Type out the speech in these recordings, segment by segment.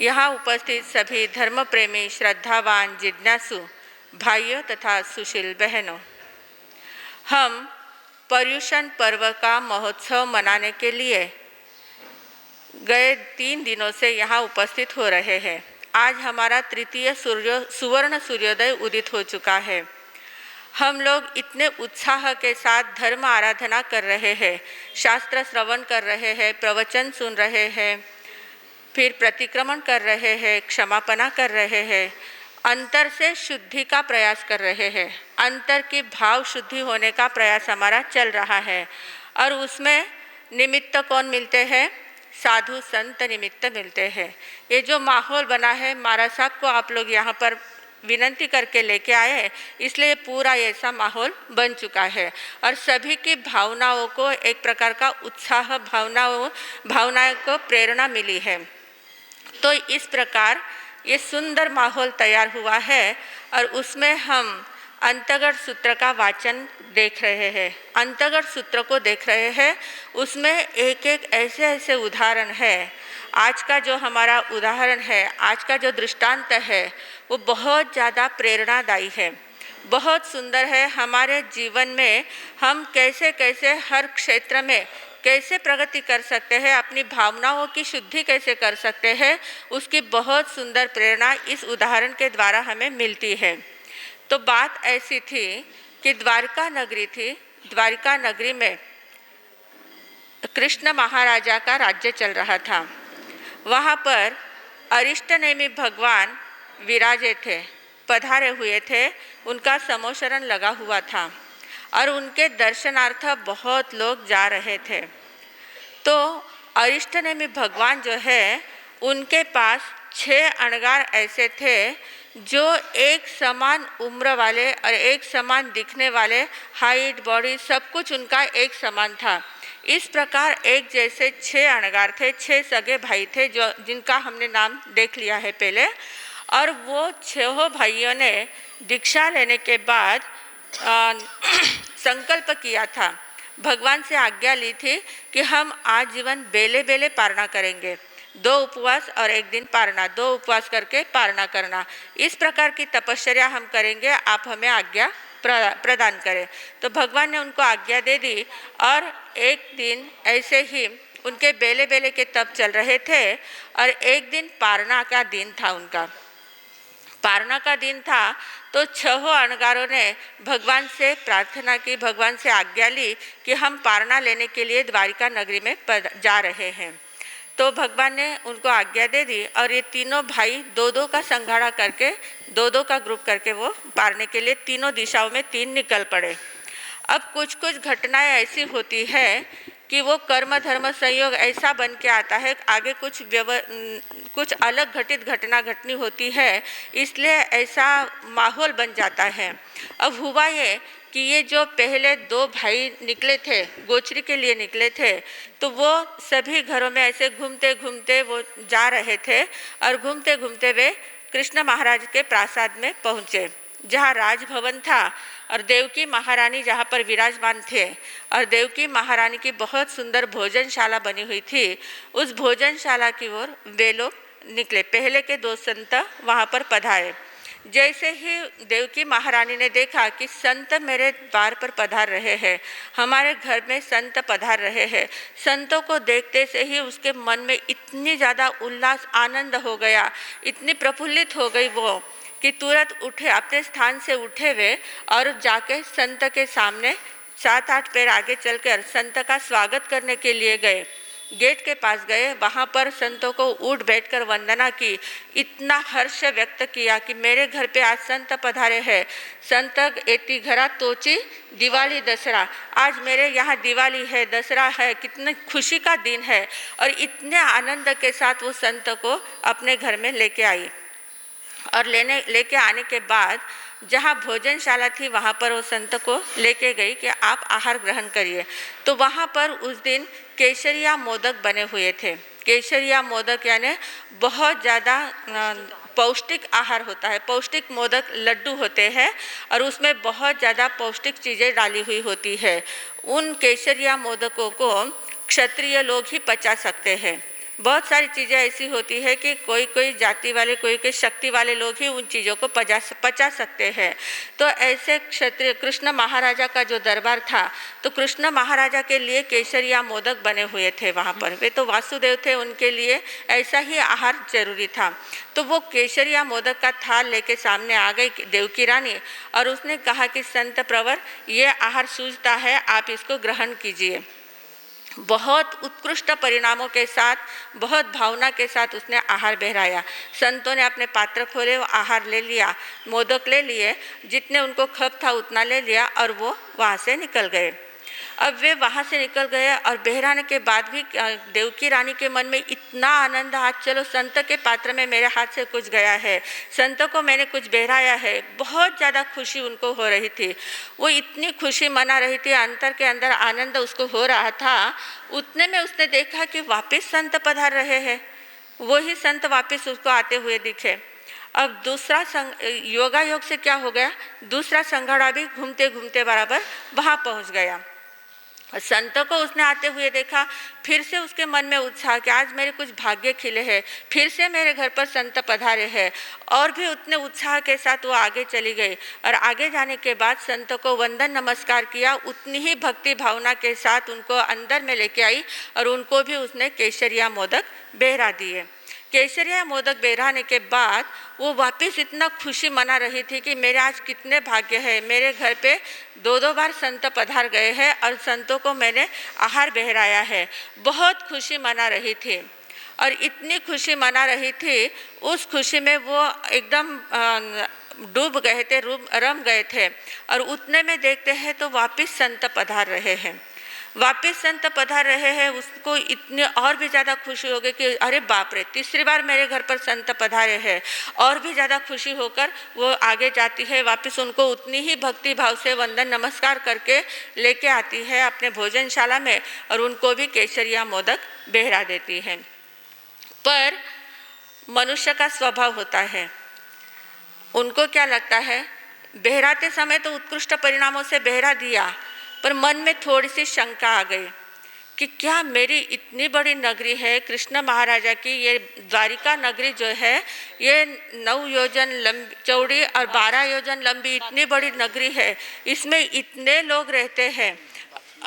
यहाँ उपस्थित सभी धर्म प्रेमी, श्रद्धावान, जिज्ञासु भाइयों तथा सुशील बहनों, हम पर्युषण पर्व का महोत्सव मनाने के लिए गए 3 दिनों से यहाँ उपस्थित हो रहे हैं। आज हमारा तृतीय सुवर्ण सूर्योदय उदित हो चुका है। हम लोग इतने उत्साह के साथ धर्म आराधना कर रहे हैं, शास्त्र श्रवण कर रहे हैं, प्रवचन सुन रहे हैं, फिर प्रतिक्रमण कर रहे हैं, क्षमापना कर रहे हैं, अंतर से शुद्धि का प्रयास कर रहे हैं, अंतर की भाव शुद्धि होने का प्रयास हमारा चल रहा है। और उसमें निमित्त कौन मिलते हैं? साधु संत निमित्त मिलते हैं। ये जो माहौल बना है, महाराज साहब को आप लोग यहाँ पर विनंती करके लेके आए, इसलिए पूरा ऐसा माहौल बन चुका है और सभी की भावनाओं को एक प्रकार का उत्साह, भावनाओं को प्रेरणा मिली है। तो इस प्रकार ये सुंदर माहौल तैयार हुआ है और उसमें हम अंतर्गत सूत्र का वाचन देख रहे हैं। अंतर्गत सूत्र को देख रहे हैं, उसमें एक एक ऐसे उदाहरण है। आज का जो हमारा उदाहरण है, आज का जो दृष्टांत है, वो बहुत ज़्यादा प्रेरणादायी है, बहुत सुंदर है। हमारे जीवन में हम कैसे कैसे हर क्षेत्र में कैसे प्रगति कर सकते हैं, अपनी भावनाओं की शुद्धि कैसे कर सकते हैं, उसकी बहुत सुंदर प्रेरणा इस उदाहरण के द्वारा हमें मिलती है। तो बात ऐसी थी कि द्वारका नगरी थी। द्वारका नगरी में कृष्ण महाराजा का राज्य चल रहा था। वहाँ पर अरिष्टनेमि भगवान विराजे थे, पधारे हुए थे, उनका समोशरण लगा हुआ था और उनके दर्शनार्थ बहुत लोग जा रहे थे। तो अरिष्टनेमि भगवान जो है, उनके पास 6 अणगार ऐसे थे जो एक समान उम्र वाले और एक समान दिखने वाले, हाइट, बॉडी सब कुछ उनका एक समान था। इस प्रकार एक जैसे 6 अणगार थे, 6 सगे भाई थे, जो जिनका हमने नाम देख लिया है पहले। और वो 6 भाइयों ने दीक्षा लेने के बाद संकल्प किया था, भगवान से आज्ञा ली थी कि हम आजीवन बेले बेले पारणा करेंगे, 2 उपवास और 1 दिन पारणा, 2 उपवास करके पारणा करना, इस प्रकार की तपश्चर्या हम करेंगे, आप हमें आज्ञा प्रदान करें। तो भगवान ने उनको आज्ञा दे दी और एक दिन ऐसे ही उनके बेले बेले के तप चल रहे थे और एक दिन पारणा का दिन था। उनका पारणा का दिन था। तो 6 अणगारों ने भगवान से प्रार्थना की, भगवान से आज्ञा ली कि हम पारणा लेने के लिए द्वारिका नगरी में जा रहे हैं। तो भगवान ने उनको आज्ञा दे दी और ये तीनों भाई 2-2 का संघाड़ा करके, 2-2 का ग्रुप करके वो पारने के लिए तीनों दिशाओं में 3 निकल पड़े। अब कुछ घटनाएं ऐसी होती है कि वो कर्म धर्म संयोग ऐसा बन के आता है, आगे कुछ अलग घटित घटना घटनी होती है, इसलिए ऐसा माहौल बन जाता है। अब हुआ ये कि ये जो पहले 2 भाई निकले थे, गोचरी के लिए निकले थे, तो वो सभी घरों में ऐसे घूमते घूमते वो जा रहे थे और घूमते घूमते वे कृष्ण महाराज के प्रासाद में पहुँचे, जहाँ राजभवन था और देवकी महारानी जहाँ पर विराजमान थे और देवकी महारानी की बहुत सुंदर भोजनशाला बनी हुई थी। उस भोजनशाला की ओर वे लोग निकले। पहले के 2 संत वहाँ पर पधारे। जैसे ही देवकी महारानी ने देखा कि संत मेरे द्वार पर पधार रहे हैं, हमारे घर में संत पधार रहे हैं, संतों को देखते से ही उसके मन में इतनी ज़्यादा उल्लास, आनंद हो गया, इतनी प्रफुल्लित हो गई वो कि तुरंत उठे, अपने स्थान से उठे वे और जाके संत के सामने 7-8 पैर आगे चलकर संत का स्वागत करने के लिए गए। गेट के पास गए, वहाँ पर संतों को उठ बैठकर वंदना की, इतना हर्ष व्यक्त किया कि मेरे घर पे आज संत पधारे हैं, संत एती घरा तोची दिवाली दसरा, आज मेरे यहाँ दिवाली है, दसरा है, कितनी खुशी का दिन है। और इतने आनंद के साथ वो संत को अपने घर में लेके आई और लेके आने के बाद जहाँ भोजनशाला थी वहाँ पर वो संत को लेके गई कि आप आहार ग्रहण करिए। तो वहाँ पर उस दिन केसरिया मोदक बने हुए थे। केसरिया मोदक यानी बहुत ज़्यादा पौष्टिक आहार होता है। पौष्टिक मोदक लड्डू होते हैं और उसमें बहुत ज़्यादा पौष्टिक चीज़ें डाली हुई होती है। उन केसरिया मोदकों को क्षत्रिय लोग ही पचा सकते हैं। बहुत सारी चीज़ें ऐसी होती है कि कोई कोई जाति वाले, कोई कोई शक्ति वाले लोग ही उन चीज़ों को पचा सकते हैं। तो ऐसे क्षत्रिय कृष्ण महाराजा का जो दरबार था, तो कृष्ण महाराजा के लिए केसरिया मोदक बने हुए थे वहाँ पर। वे तो वासुदेव थे, उनके लिए ऐसा ही आहार जरूरी था। तो वो केसरिया मोदक का थाल लेके सामने आ गई देवकी रानी और उसने कहा कि संत प्रवर, ये आहार सूझता है, आप इसको ग्रहण कीजिए। बहुत उत्कृष्ट परिणामों के साथ, बहुत भावना के साथ उसने आहार बहराया। संतों ने अपने पात्र खोले, वो आहार ले लिया, मोदक ले लिए, जितने उनको खप था उतना ले लिया और वो वहाँ से निकल गए। अब वे वहाँ से निकल गए और बहराने के बाद भी देवकी रानी के मन में इतना आनंद, आज चलो संत के पात्र में मेरे हाथ से कुछ गया है, संतों को मैंने कुछ बहराया है, बहुत ज़्यादा खुशी उनको हो रही थी। वो इतनी खुशी मना रही थी, अंतर के अंदर आनंद उसको हो रहा था। उतने में उसने देखा कि वापस संत पधार रहे हैं, वही संत वापस उसको आते हुए दिखे। अब दूसरा योगा योग से क्या हो गया, दूसरा संघाड़ा भी घूमते घूमते बराबर वहाँ पहुँच गया। संतों को उसने आते हुए देखा, फिर से उसके मन में उत्साह कि आज मेरे कुछ भाग्य खिले हैं, फिर से मेरे घर पर संत पधारे हैं। और भी उतने उत्साह के साथ वो आगे चली गई और आगे जाने के बाद संतों को वंदन नमस्कार किया, उतनी ही भक्ति भावना के साथ उनको अंदर में लेके आई और उनको भी उसने केसरिया मोदक बहरा दिए। केसरिया मोदक बहराने के बाद वो वापस इतना खुशी मना रही थी कि मेरे आज कितने भाग्य है, मेरे घर पे दो दो बार संत पधार गए हैं और संतों को मैंने आहार बहराया है। बहुत खुशी मना रही थी और इतनी खुशी मना रही थी, उस खुशी में वो एकदम डूब गए थे, रम गए थे। और उतने में देखते हैं तो वापस संत पधार रहे हैं, वापस संत पधार रहे हैं। उसको इतने और भी ज़्यादा खुशी हो गई कि अरे बाप रे, तीसरी बार मेरे घर पर संत पधारे हैं। और भी ज़्यादा खुशी होकर वो आगे जाती है, वापस उनको उतनी ही भक्ति भाव से वंदन नमस्कार करके लेके आती है अपने भोजनशाला में और उनको भी केसरिया मोदक बहरा देती है। पर मनुष्य का स्वभाव होता है, उनको क्या लगता है, बहराते समय तो उत्कृष्ट परिणामों से बहरा दिया, पर मन में थोड़ी सी शंका आ गई कि क्या मेरी इतनी बड़ी नगरी है कृष्ण महाराजा की, ये द्वारिका नगरी जो है, ये 9 योजन चौड़ी और 12 योजन लंबी इतनी बड़ी नगरी है, इसमें इतने लोग रहते हैं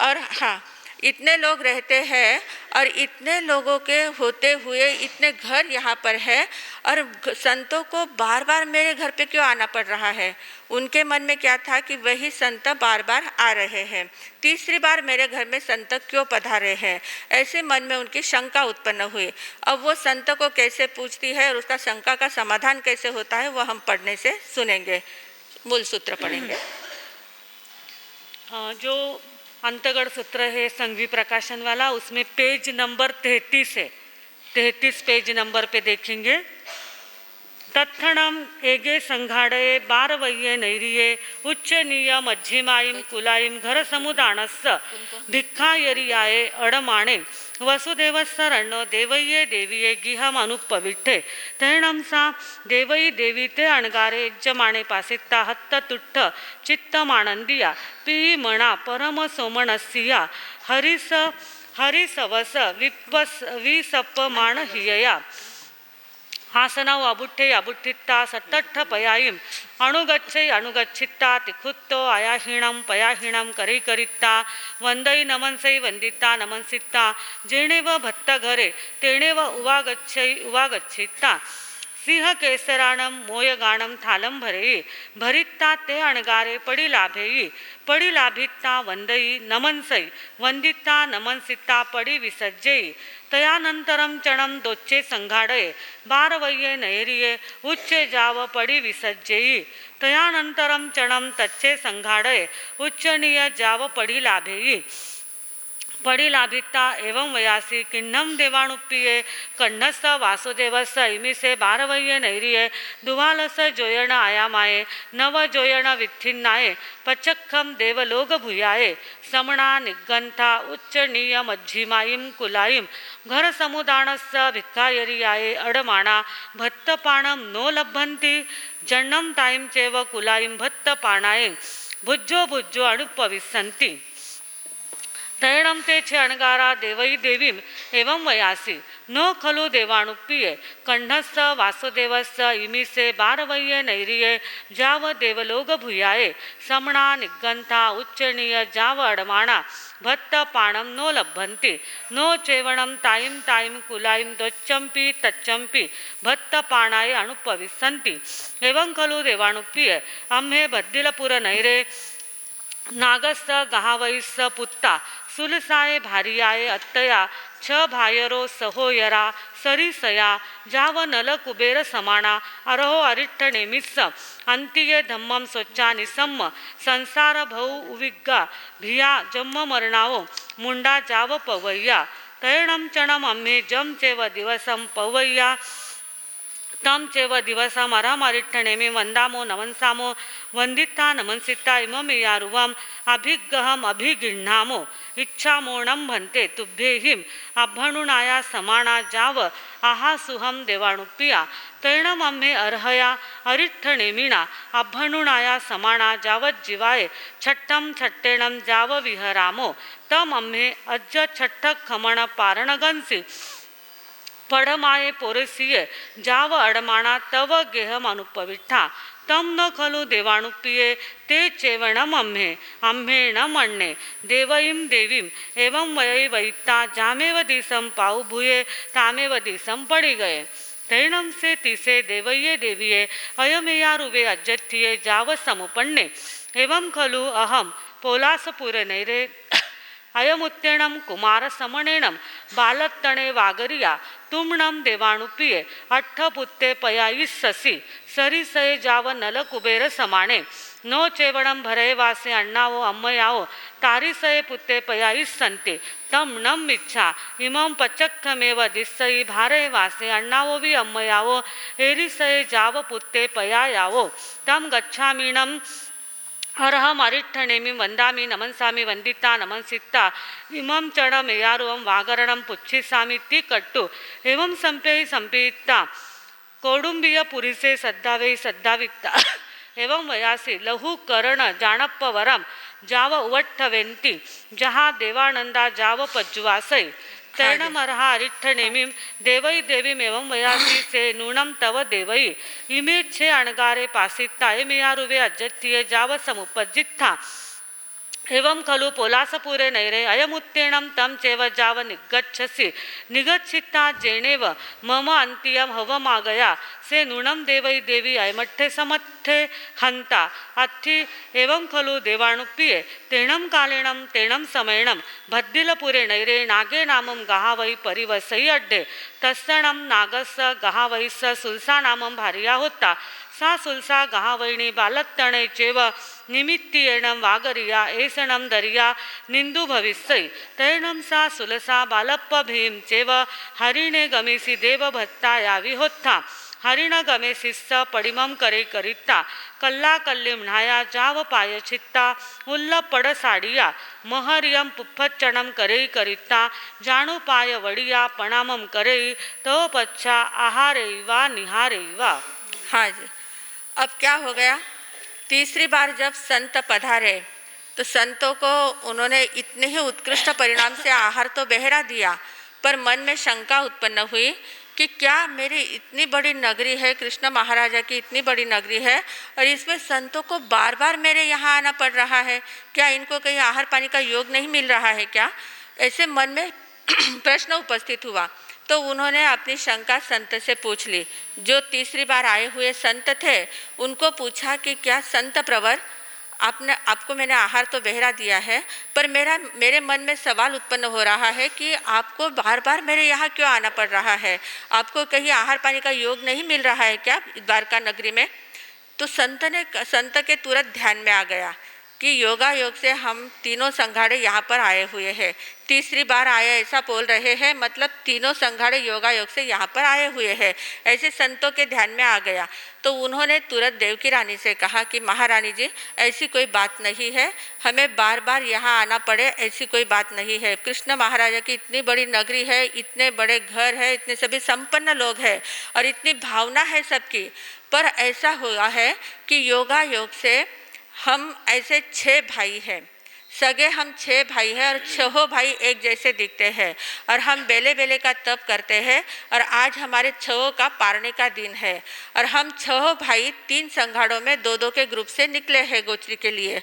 और हाँ, इतने लोग रहते हैं और इतने लोगों के होते हुए इतने घर यहाँ पर है और संतों को बार बार मेरे घर पे क्यों आना पड़ रहा है। उनके मन में क्या था कि वही संत बार बार आ रहे हैं, तीसरी बार मेरे घर में संत क्यों पधारे हैं, ऐसे मन में उनकी शंका उत्पन्न हुई। अब वो संत को कैसे पूछती है और उसका शंका का समाधान कैसे होता है, वो हम पढ़ने से सुनेंगे। मूल सूत्र पढ़ेंगे। जो अंतगढ़ सूत्र है संघवी प्रकाशन वाला, उसमें पेज नंबर 33 है, 33 पेज नंबर पे देखेंगे। तत्क्षणम एगे संघाड़ये बारवय्ये नैरिये उच्चनीय मध्यमायीं कुलायीं घर समुदानस्य भिक्खायरियाये अडमाणे वसुदेवस्सरण्य देवय्ये देवीये गिहम अनुपविठ्ठे तैणम सा देवयी देवी ते अणगारे यजमाणे पासिता हत्त तुट्ठ चित्तमानंदिया पी मणा परम सोमनस्सिया हरिसवस विसप्पमाण हियया हासना वाबुठ्ठे याबुठ्ठित्ता सट्टट्ठ पयायीं अणुगच्छित्ता तिखुत्तो आयाहीणं पयाहीणं करैकरित्ता वंदई नमनसै वंदिता नमनसित्ता जेणेव भत्त घरे तेणेव उवागच्छित्ता सिंह केसराणं मोयगाणं थालं भरेयी भरित्ता ते अणगारे पडी लाभित्ता वंदई नमनसै वंदिता नमनसित्ता पडी विसज्जयी तयानंतरम चणम दोच्चे संघाड़ये बारवय्ये नैरिये उच्चे जाव पडी विसज्जेयी तयानंतरम चणम तच्चे संघाड़ये उच्चनीय जाव पडी लाभित्ता एवं वयासी किन्नम देवाणुप्पिये कन्नस्स वासुदेवस्स इमिसे बारवय्ये नैरिये दुवालस जोयण आयामाये नव जोयण विथिन्नाये पचक्खम देवलोक भूयाये समणा निगंथा उच्चनीय मध्यमायीं कुलायीं घर समुदानस्य भिक्खायरियाये अडमाणा भत्तपाणं नो लभन्ति जन्नं ताईं चेव कुलायीं भत्तपाणाये भुज्जो अनुपविशन्ति तैणम ते छे अणगारा देवई देवीं एवं वयासी न खलु देवाणुप्रिये कंठस्थ वासुदेवस्स इमिसे बारवये नैरिये जाव देवलोक भूयाये समणा निगंथा उच्चनीय जाव अडमाणा भत्त पाणम नो लभन्ति नो चेवणम ताईम ताईम कुलाईम दोच्चम्पि तच्चम्पि भत्त पाणाय अनुपविशन्ति एवं खलु देवाणुप्रिये अम्हे बद्दिलपुर नैरे नागस्स गहावैस्स पुत्ता सुलसाये भारियाये अत्तया छ भायरो सहोयरा सरिसया जाव नल कुबेर समाना अरहो अरिट्ठ नेमिस्स अंतिये धम्मम स्वच्छा निसम्म संसार भौ उविग्गा भिया जम्म मरणावो मुंडा जाव पवैया तैणम चणम अम्हे जम चेव दिवसम पवैया तम चेव दिवसम अरहमरिट्ठनेमि वंदामो नमनसामो वंदिता नमनसिता इममेयारुवम अभिगहम अभिगिह्णामो इच्छामोणम भन्ते तुभ्येहिम अभणुनाया समाना जाव आहासुहम देवाणुप्रिया तैणम अम्हे अर्हया अरिट्ठनेमिना अभणुनाया समाना जावत जीवाय छट्टम छट्टेणम जाव विहरामो तम अम्हे अज्ज छट्टक खमण पारणगंसी पडमाये पोरसिये जाव अडमाणा तव गेहम अनुपविठा तम न खलु देवाणुप्रिये ते चेवणम अम्हे अम्हेण मण्णे देवयीं देवीं एवं वयै वैत्ता जामेव दिसम पाउ भूये तामेव दिसम पड़ी गए तैणम से तिसे देवये देविये अयमेयारुवे अज्जठिये जाव समुपन्ने एवं खलु अहम पोलासपुर नैरे अयमुत्तेणम कुमार समणेणम बालत्तणे वागरिया तुमणम देवाणुप्रिये अट्ठपुत्ते पयायिस्ससि सरिसये जाव नल कुबेर समाणे नो चेवणम भरय वासे अण्णावो अम्मयावो तारिसये पुत्ते पयायिस्सन्ते तम नम इच्छा इमं पचक्खमेव दिस्सयि भारय वासे अण्णावो वि अम्मयावो एरिसये जाव पुत्ते पयायावो तम गच्छामीणम हरहम अरिट्ठनेमि वंदामि नमनसामि वंदिता नमनसिता इमं चणमेयारुवं वागरणं पुच्छिसामि ती कट्टु एवं संपेहि संपीता कौडुंबिय पुरिसे सद्दावे सद्दाविक्ता एवं वयासी लहु कर्ण जाणप्पवरम जाव उवट्ठवेन्ति जहा देवानंदा जाव पज्जुवासै तैणमर्हा अरिट्ठनेमिं देवई देवीम एवं वयासी से नूनम तव देवई इमे छे अणगारे पासिता एमेयारुवे अज्जठिये जाव समुपज्जित्था एवं खलु पोलासपुरे नैरे अयमुत्तेणम तम चेव जाव निगच्छसि निगच्छिता जेनेव मम अंतियम हवमागया से नूनम देवई देवी अयमट्ठे समट्ठे हंता अत्थि एवं खलु देवाणुप्रिये तेणम कालेणम तेणम समयणम भद्दिलपुरे नैरे नागे नामम गहावई परिवसई अड्डे तस्सणम नागस्स गहावईस्स सुलसा नामम भारिया होता सा सुलसा गहावैणी बालत्तणे चेव निमित्तियेणं वागरिया एसणं दरिया निंदु भविस्सै तैणं सा सुलसा बालप्प भीम चेव हरिणे गमिसि देव भत्ताया विहोत्था हरिण गमेसिस्स पडिमं करे करिता कल्ला कल्लिम्णाया जाव पाय छित्ता उल्ल पड साडिया महरियम पुफ्फच्चणं करे करिता जाणु पाय वडिया प्रणामं करे तो पच्छा आहारेवा निहारेवा। हाँ जी, अब क्या हो गया, तीसरी बार जब संत पधारे तो संतों को उन्होंने इतने ही उत्कृष्ट परिणाम से आहार तो बहरा दिया, पर मन में शंका उत्पन्न हुई कि क्या मेरी इतनी बड़ी नगरी है, कृष्ण महाराजा की इतनी बड़ी नगरी है और इसमें संतों को बार बार मेरे यहाँ आना पड़ रहा है, क्या इनको कहीं आहार पानी का योग नहीं मिल रहा है क्या? ऐसे मन में प्रश्न उपस्थित हुआ। तो उन्होंने अपनी शंका संत से पूछ ली। जो तीसरी बार आए हुए संत थे उनको पूछा कि क्या संत प्रवर, आपको मैंने आहार तो बहरा दिया है, पर मेरे मन में सवाल उत्पन्न हो रहा है कि आपको बार बार मेरे यहाँ क्यों आना पड़ रहा है, आपको कहीं आहार पानी का योग नहीं मिल रहा है क्या द्वारका नगरी में? तो संत के तुरंत ध्यान में आ गया कि योगा योग से हम तीनों संघाड़े यहाँ पर आए हुए हैं, तीसरी बार आए ऐसा बोल रहे हैं, मतलब तीनों संघाड़े योगा योग से यहाँ पर आए हुए हैं, ऐसे संतों के ध्यान में आ गया। तो उन्होंने तुरंत देवकी रानी से कहा कि महारानी जी ऐसी कोई बात नहीं है, हमें बार बार यहाँ आना पड़े ऐसी कोई बात नहीं है। कृष्ण महाराजा की इतनी बड़ी नगरी है, इतने बड़े घर है, इतने सभी संपन्न लोग हैं और इतनी भावना है सबकी, पर ऐसा हुआ है कि योगा योग से हम ऐसे 6 भाई हैं, सगे हम 6 भाई हैं और 6 भाई एक जैसे दिखते हैं और हम बेले बेले का तप करते हैं और आज हमारे 6 का पारने का दिन है और हम 6 भाई 3 संघाड़ों में 2-2 के ग्रुप से निकले हैं गोचरी के लिए।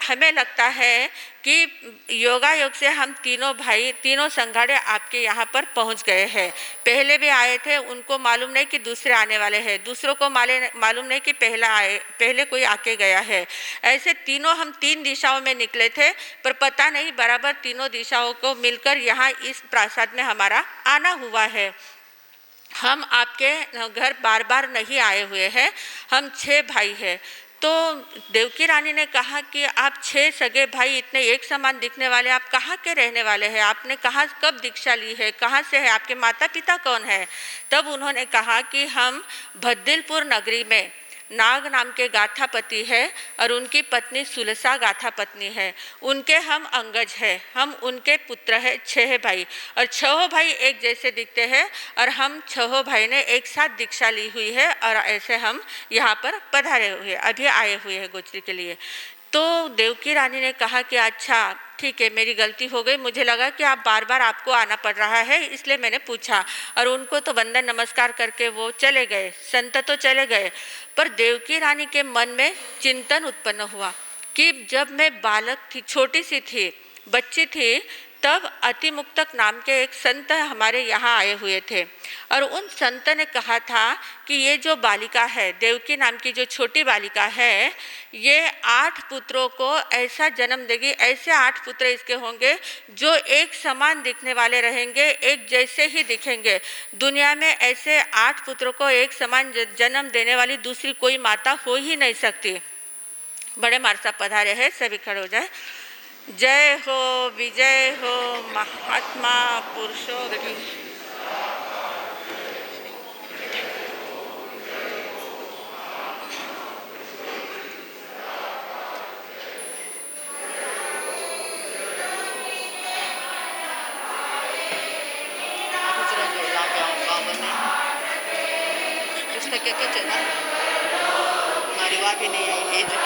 हमें लगता है कि योगा योग से हम तीनों भाई तीनों संघाड़े आपके यहाँ पर पहुँच गए हैं। पहले भी आए थे, उनको मालूम नहीं कि दूसरे आने वाले हैं, दूसरों को मालूम नहीं कि पहले कोई आके गया है। ऐसे तीनों हम 3 दिशाओं में निकले थे, पर पता नहीं बराबर तीनों दिशाओं को मिलकर यहाँ इस प्रासाद में हमारा आना हुआ है। हम आपके घर बार बार नहीं आए हुए हैं, हम 6 भाई हैं। तो देवकी रानी ने कहा कि आप 6 सगे भाई इतने एक समान दिखने वाले, आप कहाँ के रहने वाले हैं, आपने कहाँ कब दीक्षा ली है, कहाँ से है, आपके माता पिता कौन है? तब उन्होंने कहा कि हम भद्दिलपुर नगरी में नाग नाम के गाथापति है और उनकी पत्नी सुलसा गाथापत्नी है, उनके हम अंगज हैं, हम उनके पुत्र हैं। 6 भाई और 6 भाई एक जैसे दिखते हैं और हम 6 भाई ने एक साथ दीक्षा ली हुई है और ऐसे हम यहाँ पर पधारे हुए अभी आए हुए हैं गोचरी के लिए। तो देवकी रानी ने कहा कि अच्छा ठीक है, मेरी गलती हो गई, मुझे लगा कि आप बार बार आपको आना पड़ रहा है इसलिए मैंने पूछा। और उनको तो वंदन नमस्कार करके वो चले गए, संत तो चले गए। पर देवकी रानी के मन में चिंतन उत्पन्न हुआ कि जब मैं बालक थी, छोटी सी थी, बच्ची थी, तब अतिमुक्तक नाम के एक संत हमारे यहाँ आए हुए थे और उन संत ने कहा था कि ये जो बालिका है, देवकी नाम की जो छोटी बालिका है, ये 8 पुत्रों को ऐसा जन्म देगी, ऐसे 8 पुत्र इसके होंगे जो एक समान दिखने वाले रहेंगे, एक जैसे ही दिखेंगे। दुनिया में ऐसे 8 पुत्रों को एक समान जन्म देने वाली दूसरी कोई माता हो ही नहीं सकती। बड़े मारसा पधारे हैं, सभी खड़े हो जाए। जय हो, विजय हो महात्मा पुरुषों की। पुस्तक के ना हमारी वाह भी नहीं आई है जो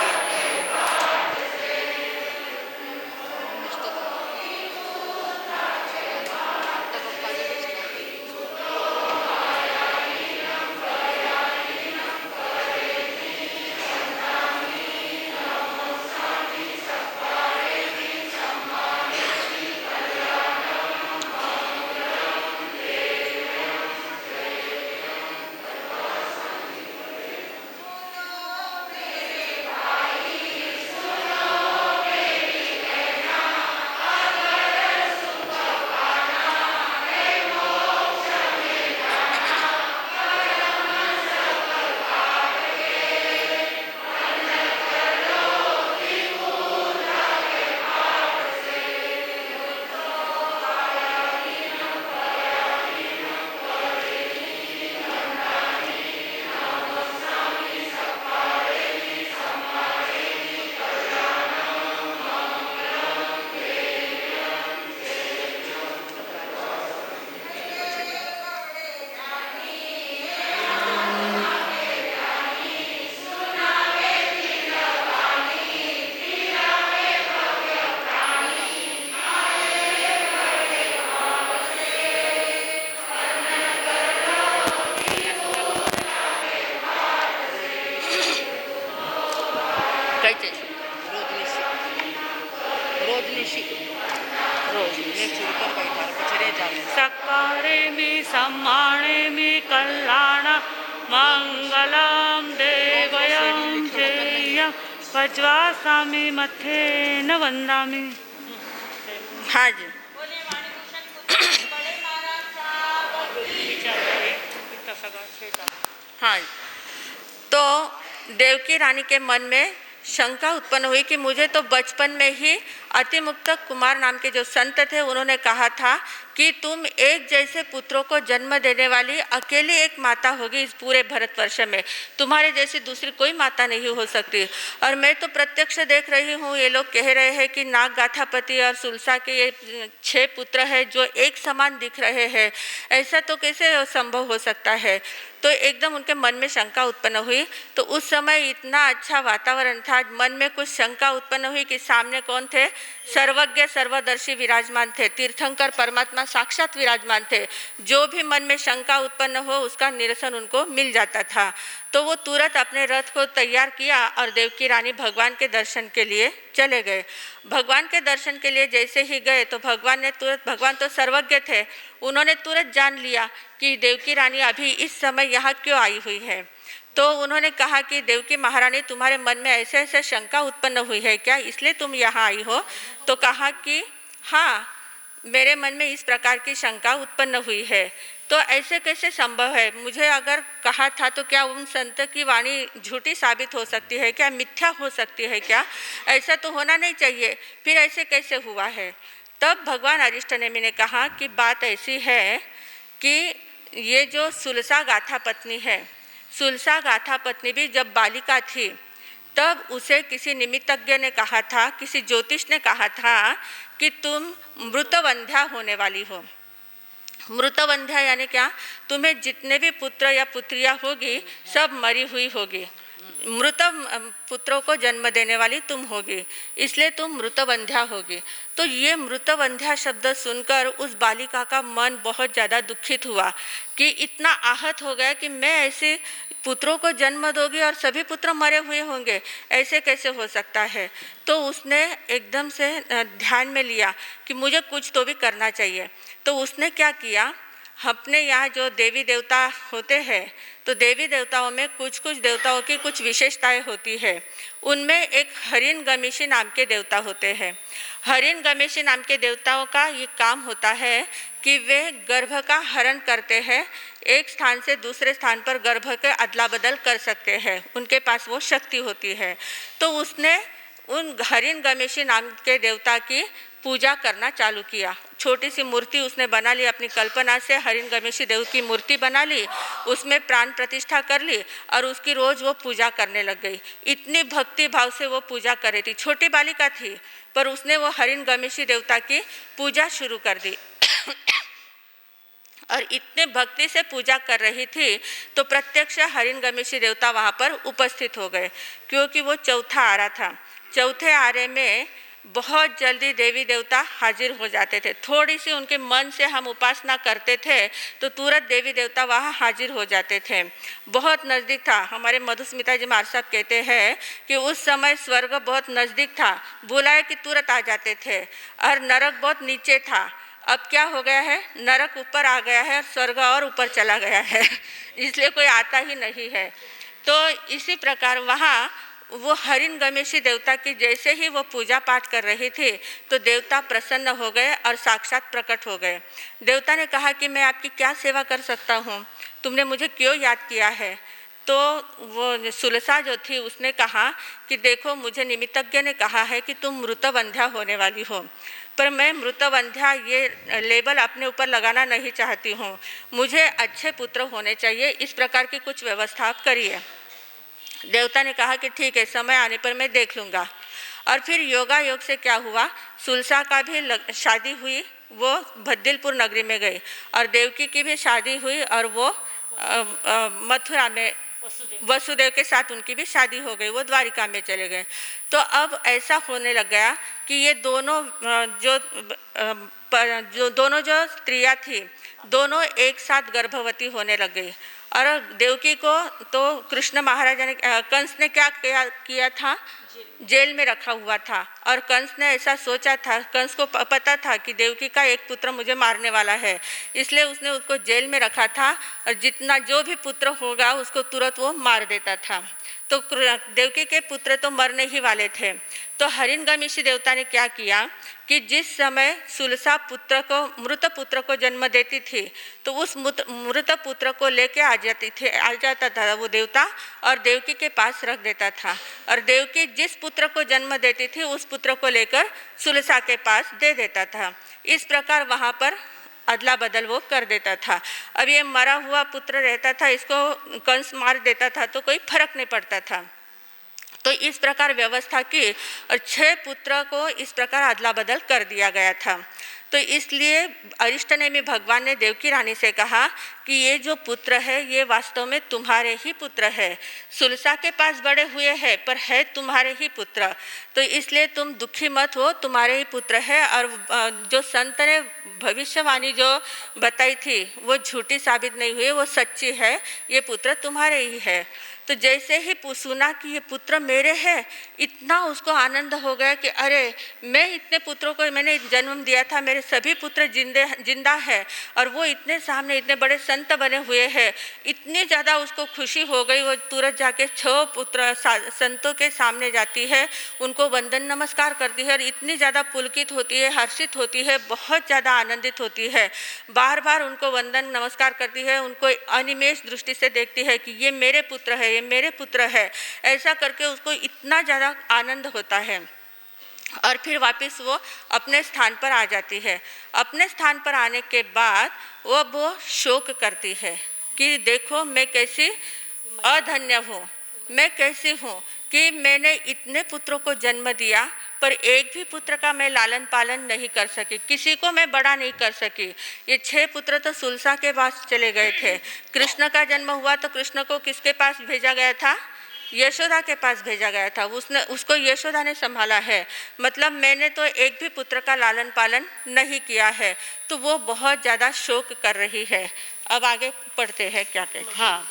सकारे में सम्माने में कल्याण मंगलम देवयम श्रेयम वज्वासामि मथे न वंदामि। हाँ जी, हाँ। तो देवकी रानी के मन में शंका उत्पन्न हुई कि मुझे तो बचपन में ही अतिमुक्त कुमार नाम के जो संत थे उन्होंने कहा था कि तुम एक जैसे पुत्रों को जन्म देने वाली अकेली एक माता होगी इस पूरे भारतवर्ष में, तुम्हारे जैसी दूसरी कोई माता नहीं हो सकती। और मैं तो प्रत्यक्ष देख रही हूँ, ये लोग कह रहे हैं कि नाग गाथापति और सुलसा के ये 6 पुत्र हैं जो एक समान दिख रहे हैं, ऐसा तो कैसे संभव हो सकता है। तो एकदम उनके मन में शंका उत्पन्न हुई। तो उस समय इतना अच्छा वातावरण था, मन में कुछ शंका उत्पन्न हुई कि सामने कौन थे, सर्वज्ञ सर्वदर्शी विराजमान थे, तीर्थंकर परमात्मा साक्षात विराजमान थे। जो भी मन में शंका उत्पन्न हो उसका निरसन उनको मिल जाता था। तो वो तुरंत अपने रथ को तैयार किया और देवकी रानी भगवान के दर्शन के लिए चले गए। भगवान के दर्शन के लिए जैसे ही गए तो भगवान ने तुरंत, भगवान तो सर्वज्ञ थे, उन्होंने तुरंत जान लिया कि देवकी रानी अभी इस समय यहाँ क्यों आई हुई है। तो उन्होंने कहा कि देवकी महारानी, तुम्हारे मन में ऐसे ऐसे शंका उत्पन्न हुई है क्या, इसलिए तुम यहाँ आई हो। तो कहा कि हाँ, मेरे मन में इस प्रकार की शंका उत्पन्न हुई है। तो ऐसे कैसे संभव है, मुझे अगर कहा था तो क्या उन संत की वाणी झूठी साबित हो सकती है क्या, मिथ्या हो सकती है क्या, ऐसा तो होना नहीं चाहिए, फिर ऐसे कैसे हुआ है। तब भगवान अरिष्टनेमि ने कहा कि बात ऐसी है कि ये जो सुलसा गाथा पत्नी है, सुलसा गाथा पत्नी भी जब बालिका थी तब उसे किसी निमित्तज्ञ ने कहा था, किसी ज्योतिष ने कहा था कि तुम मृतवंध्या होने वाली हो। मृतवंध्या यानी क्या, तुम्हें जितने भी पुत्र या पुत्रियां होगी सब मरी हुई होगी, मृत पुत्रों को जन्म देने वाली तुम होगी, इसलिए तुम मृतवंध्या होगी। तो ये मृतवंध्या शब्द सुनकर उस बालिका का मन बहुत ज़्यादा दुखित हुआ कि इतना आहत हो गया कि मैं ऐसे पुत्रों को जन्म दोगी और सभी पुत्र मरे हुए होंगे, ऐसे कैसे हो सकता है। तो उसने एकदम से ध्यान में लिया कि मुझे कुछ तो भी करना चाहिए। तो उसने क्या किया, अपने यहाँ जो देवी देवता होते हैं तो देवी देवताओं में कुछ कुछ देवताओं की कुछ विशेषताएं होती है। उनमें एक हरिण गमेशी नाम के देवता होते हैं। हरिण गमेशी नाम के देवताओं का ये काम होता है कि वे गर्भ का हरण करते हैं, एक स्थान से दूसरे स्थान पर गर्भ के अदला बदल कर सकते हैं, उनके पास वो शक्ति होती है। तो उसने उन हरिण गमेशी नाम के देवता की पूजा करना चालू किया। छोटी सी मूर्ति उसने बना ली, अपनी कल्पना से हरिण गमेशी देव की मूर्ति बना ली, उसमें प्राण प्रतिष्ठा कर ली और उसकी रोज़ वो पूजा करने लग गई। इतनी भक्ति भाव से वो पूजा कर रही थी, छोटी बालिका थी पर उसने वो हरिण गमेशी देवता की पूजा शुरू कर दी। और इतने भक्ति से पूजा कर रही थी तो प्रत्यक्ष हरिण गमेशी देवता वहाँ पर उपस्थित हो गए, क्योंकि वो चौथा आरा था। चौथे आरे में बहुत जल्दी देवी देवता हाजिर हो जाते थे। थोड़ी सी उनके मन से हम उपासना करते थे तो तुरंत देवी देवता वहाँ हाजिर हो जाते थे, बहुत नज़दीक था। हमारे मधुस्मिता जी महाराज साहब कहते हैं कि उस समय स्वर्ग बहुत नज़दीक था, बुलाए कि तुरंत आ जाते थे, और नरक बहुत नीचे था। अब क्या हो गया है, नरक ऊपर आ गया है और स्वर्ग और ऊपर चला गया है, इसलिए कोई आता ही नहीं है। तो इसी प्रकार वहाँ वो हरिण गमेशी देवता की जैसे ही वो पूजा पाठ कर रही थी तो देवता प्रसन्न हो गए और साक्षात प्रकट हो गए। देवता ने कहा कि मैं आपकी क्या सेवा कर सकता हूँ, तुमने मुझे क्यों याद किया है। तो वो सुलसा जो थी उसने कहा कि देखो, मुझे निमित्तज्ञ ने कहा है कि तुम मृतवंध्या होने वाली हो, पर मैं मृतवंध्या ये लेबल अपने ऊपर लगाना नहीं चाहती हूँ, मुझे अच्छे पुत्र होने चाहिए, इस प्रकार की कुछ व्यवस्था आप करिए। देवता ने कहा कि ठीक है, समय आने पर मैं देख लूँगा। और फिर योगा योग से क्या हुआ, सुलसा का भी शादी हुई, वो भद्दिलपुर नगरी में गई, और देवकी की भी शादी हुई और वो मथुरा में वसुदेव के साथ उनकी भी शादी हो गई, वो द्वारिका में चले गए। तो अब ऐसा होने लग गया कि ये दोनों जो स्त्रियाँ थी दोनों एक साथ गर्भवती होने लग गई। और देवकी को तो कृष्ण महाराजा ने, कंस ने क्या किया था, जेल में रखा हुआ था, और कंस ने ऐसा सोचा था, कंस को पता था कि देवकी का एक पुत्र मुझे मारने वाला है, इसलिए उसने उसको जेल में रखा था और जितना जो भी पुत्र होगा उसको तुरंत वो मार देता था। तो देवकी के पुत्र तो मरने ही वाले थे। तो हरिण गमेशी देवता ने क्या किया कि जिस समय सुलसा पुत्र को, मृत पुत्र को जन्म देती थी तो उस मृत पुत्र को लेके आ आ जाता था वो देवता और देवकी के पास रख देता था, और देवकी जिस पुत्र को जन्म देती थी उस पुत्र को लेकर सुलसा के पास दे देता था। इस प्रकार वहाँ पर अदला बदल वो कर देता था। अब ये मरा हुआ पुत्र रहता था, इसको कंस मार देता था तो कोई फर्क नहीं पड़ता था। तो इस प्रकार व्यवस्था की और 6 पुत्र को इस प्रकार अदला बदल कर दिया गया था। तो इसलिए अरिष्टनेमि भगवान ने देवकी रानी से कहा कि ये जो पुत्र है ये वास्तव में तुम्हारे ही पुत्र है, सुलसा के पास बड़े हुए हैं पर है तुम्हारे ही पुत्र, तो इसलिए तुम दुखी मत हो, तुम्हारे ही पुत्र है। और जो संत ने भविष्यवाणी जो बताई थी वो झूठी साबित नहीं हुई, वो सच्ची है, ये पुत्र तुम्हारे ही है। तो जैसे ही सुना कि ये पुत्र मेरे है, इतना उसको आनंद हो गया कि अरे मैं इतने पुत्रों को मैंने जन्म दिया था, मेरे सभी पुत्र जिंदा है और वो इतने सामने इतने बड़े संत बने हुए हैं। इतनी ज़्यादा उसको खुशी हो गई, वो तुरंत जाके 6 पुत्र संतों के सामने जाती है, उनको वंदन नमस्कार करती है और इतनी ज़्यादा पुलकित होती है, हर्षित होती है, बहुत ज़्यादा आनंदित होती है। बार बार उनको वंदन नमस्कार करती है, उनको अनिमेष दृष्टि से देखती है कि ये मेरे पुत्र है, ये मेरे पुत्र है। ऐसा करके उसको इतना ज़्यादा आनंद होता है और फिर वापस वो अपने स्थान पर आ जाती है। अपने स्थान पर आने के बाद वो शोक करती है कि देखो मैं कैसी अधन्य हूँ, मैं कैसी हूँ कि मैंने इतने पुत्रों को जन्म दिया पर एक भी पुत्र का मैं लालन पालन नहीं कर सकी, किसी को मैं बड़ा नहीं कर सकी। ये 6 पुत्र तो सुलसा के पास चले गए थे। कृष्ण का जन्म हुआ तो कृष्ण को किसके पास भेजा गया था? यशोदा के पास भेजा गया था, उसको यशोदा ने संभाला है। मतलब मैंने तो एक भी पुत्र का लालन पालन नहीं किया है। तो वो बहुत ज़्यादा शोक कर रही है। अब आगे पढ़ते हैं क्या कहते हैं। हाँ,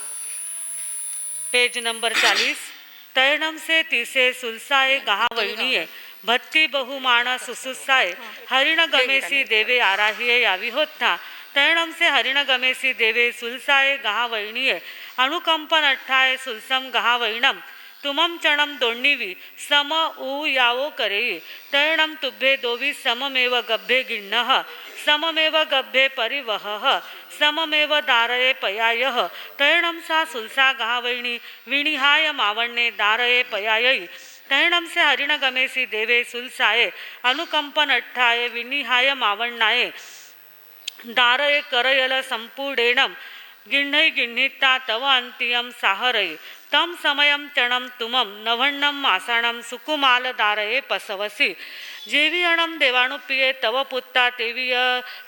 पेज नंबर 40। तैणम से तीसे सुलसाए गहा वैणीये भक्ति बहुमाण सुसुसाए हरिण गमेसी देवे आराहिये यावी होता। तैणम से हरिण गमेसी देवे सुलसाए गहा वैणीये अनुकंपन अट्ठाए सुलसम गहा वैणम तुमम चणम दोण्णीवी सम ऊ यावो करेई। तैणम तुभ्ये दोवी सममेव गभ्ये गिण्णः सममेव गभ्ये परिवहः सममेव दारये पयायः। तैणम सा सुलसा गहावैणी विनिहाय मावण्णे दारये पयायै। तैणम से हरिण गमेसी देवे सुलसाए अनुकंपन अट्ठाए विनिहाय मावण्णाये दारये करयल संपूर्णेणम गिण्है गिण्हिता तव अंतियम साहरये। तम समयम चणम तुमम नवण्णम मासाणम सुकुमाल दारये पसवसी। जेवी अणम देवाणुपिये तव पुत्ता तेवीय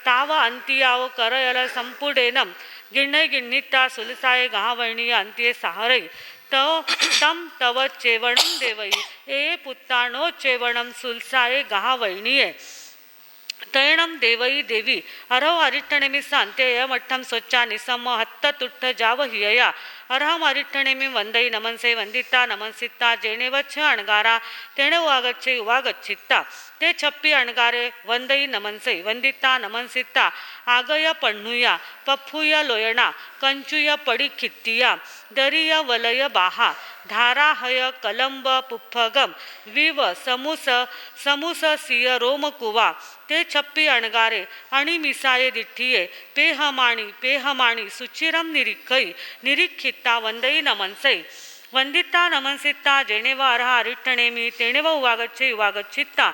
ताव अंतियाव करयल संपूर्णेनम गिण्है गिण्हिता सुलसाये गहावैणी अंत्ये साहरये। तम तव चेवणम देवई ए पुत्तानो चेवणम सुलसाये गहावैणीये। तैणम देवई देवी अरह अरिठणेमि सांत्यय मठ्ठम स्वच्छा निसम हत्त तुट्ठ जावहियया। अरहम अरिठणेमि वंदई नमनसे वंदिता नमनसिता जेणे वच्छ अणगारा तेणे उवागच्छे उवागच्छिता। ते छप्पी अणगारे वंदई नमनसे वंदिता नमनसिता आगय पण्णुया पप्फुय लोयणा कंचुय पडी खित्तिया दरिय वलय बाहा धाराहय कलंब पुफ्फगम विव समुस समुस सिय रोमकुवा। ते छप्पी अणगारे आणि मिसाये दिठ्ठिये पेहमाणी पेहमाणी सुचिरम निरीखई निरीक्षिता वंदई नमनसै वंदिता नमनसिता जेणे व अरह अरिठणेमि तेणे व उवागच्छे उवागच्छिता।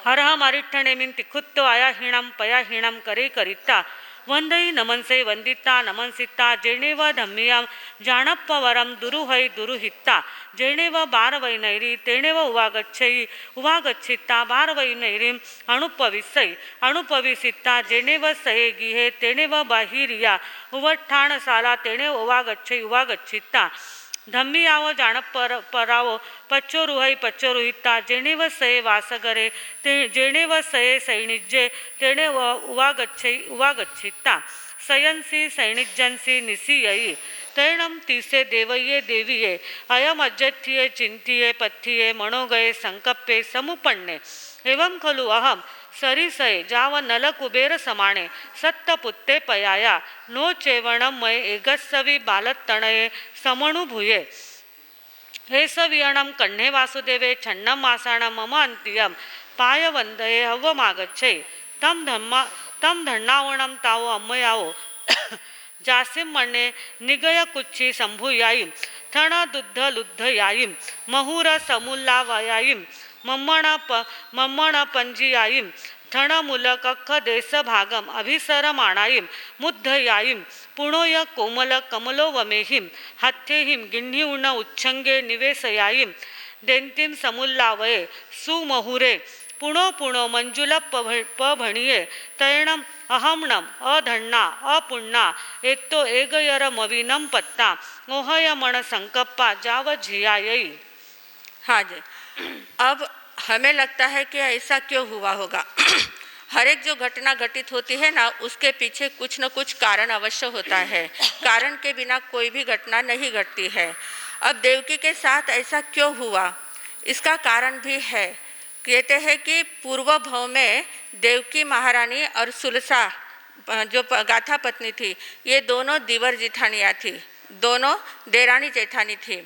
अरहम अरिठणेमिं तिखुत्तो आयाहीणम पयाहीणम करे करिता। वंदई नमनसे वंदिता नमनसिता जेणे व धम्मियम जाणप्पवरम दुरुहै दुरुहिता। जेणे व बारवैनैरी तेणे व उवागच्छै उवागच्छिता बारवैनैरीम अणुपविसै अणुपविसिता। जेणे व सहे गिहे तेणे व बाहिरिया उवट्ठाण साला तेणे उवागच्छै उवागच्छिता। धम्मियाव जाणपरावो पच्चोरुहै पच्चोरुहिता। जेणे व सये वासगरे जेणे व सये सैनिज्ये तेणे व उवागच्छै उवागच्छिता। सयंसी सैनिज्यंसी निसीयई। तैणम तीसे देवये देवीये अयम अज्जठिये चिंतिये पथिये मनोगये संकप्पे समुपन्ने। एवं खलु अहम सरिसये जाव नल कुबेर समाणे सत्तपुत्ते पयाया नो चेवणम मय एगस्सवी बालत्तणये समणुभूये। हे सवियणम कण्हे वासुदेवे छन्नम मासाणम मम अंतियम पाय वंदये हव्वमागच्छे। तम धन्नावणम तावो अम्मयावो जासिम मणे निगय कुच्छी संभुयायी थण दुद्ध लुद्धयायी महुर समुल्लावयायी मम्मण पंजियायी थण मूल कक्ष देश भागम अभिसरमाणायीं मुद्धयायीं पुणोय कोमल कमलो वमेहिं हत्येहिं गिन्ही उण उच्छंगे निवेशयायीं देन्तीं समुल्लावये सुमहुरे पुणो पुणो मंजुल पभणिये तैणम अहमणम अधन्ना अपुण्णा एतो एगयर मविनम पत्ता ओहयमण संकप्पा जाव झियायी। हाँ जी, अब हमें लगता है कि ऐसा क्यों हुआ होगा। हर एक जो घटना घटित होती है ना, उसके पीछे कुछ न कुछ कारण अवश्य होता है। कारण के बिना कोई भी घटना नहीं घटती है। अब देवकी के साथ ऐसा क्यों हुआ, इसका कारण भी है। कहते हैं कि पूर्व भव में देवकी महारानी और सुलसा जो गाथा पत्नी थी, ये दोनों दीवर जेठानियाँ थी, दोनों देरानी जेठानी थी।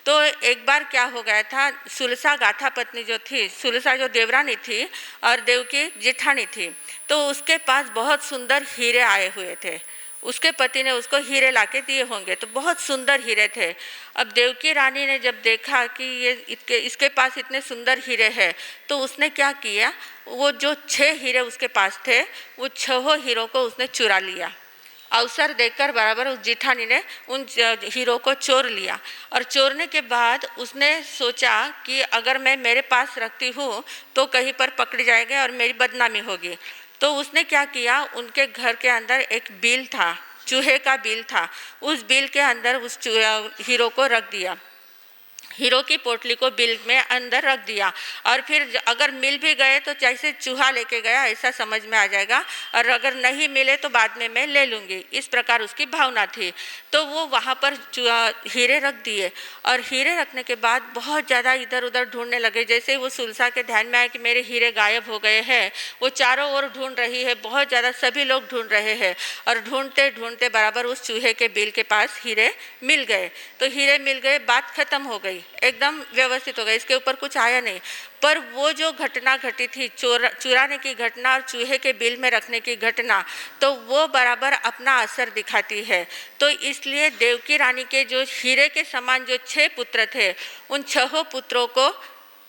तो एक बार क्या हो गया था, सुलसा गाथा पत्नी जो थी, सुलसा जो देवरानी थी और देवकी जेठानी थी, तो उसके पास बहुत सुंदर हीरे आए हुए थे। उसके पति ने उसको हीरे लाके दिए होंगे, तो बहुत सुंदर हीरे थे। अब देवकी रानी ने जब देखा कि ये इसके पास इतने सुंदर हीरे हैं, तो उसने क्या किया, वो जो 6 हीरे उसके पास थे, वो 6 हीरों को उसने चुरा लिया। अवसर देखकर बराबर उस जेठानी ने उन हीरो को चोर लिया। और चोरने के बाद उसने सोचा कि अगर मैं मेरे पास रखती हूँ तो कहीं पर पकड़ जाएंगे और मेरी बदनामी होगी। तो उसने क्या किया, उनके घर के अंदर एक बिल था, चूहे का बिल था, उस बिल के अंदर उस हीरो को रख दिया, हीरो की पोटली को बिल में अंदर रख दिया। और फिर अगर मिल भी गए तो जैसे चूहा लेके गया ऐसा समझ में आ जाएगा, और अगर नहीं मिले तो बाद में मैं ले लूँगी, इस प्रकार उसकी भावना थी। तो वो वहाँ पर हीरे रख दिए, और हीरे रखने के बाद बहुत ज़्यादा इधर उधर ढूंढने लगे। जैसे ही वो सुलसा के ध्यान में आया कि मेरे हीरे गायब हो गए हैं, वो चारों ओर ढूंढ रही है, बहुत ज़्यादा सभी लोग ढूंढ रहे हैं, और ढूंढते ढूंढते बराबर उस चूहे के बिल के पास हीरे मिल गए। तो हीरे मिल गए, बात खत्म हो गई, एकदम व्यवस्थित हो गया, इसके ऊपर कुछ आया नहीं। पर वो जो घटना घटी थी, चुराने की घटना और चूहे के बिल में रखने की घटना, तो वो बराबर अपना असर दिखाती है। तो इसलिए देवकी रानी के जो हीरे के समान जो 6 पुत्र थे, उन 6 पुत्रों को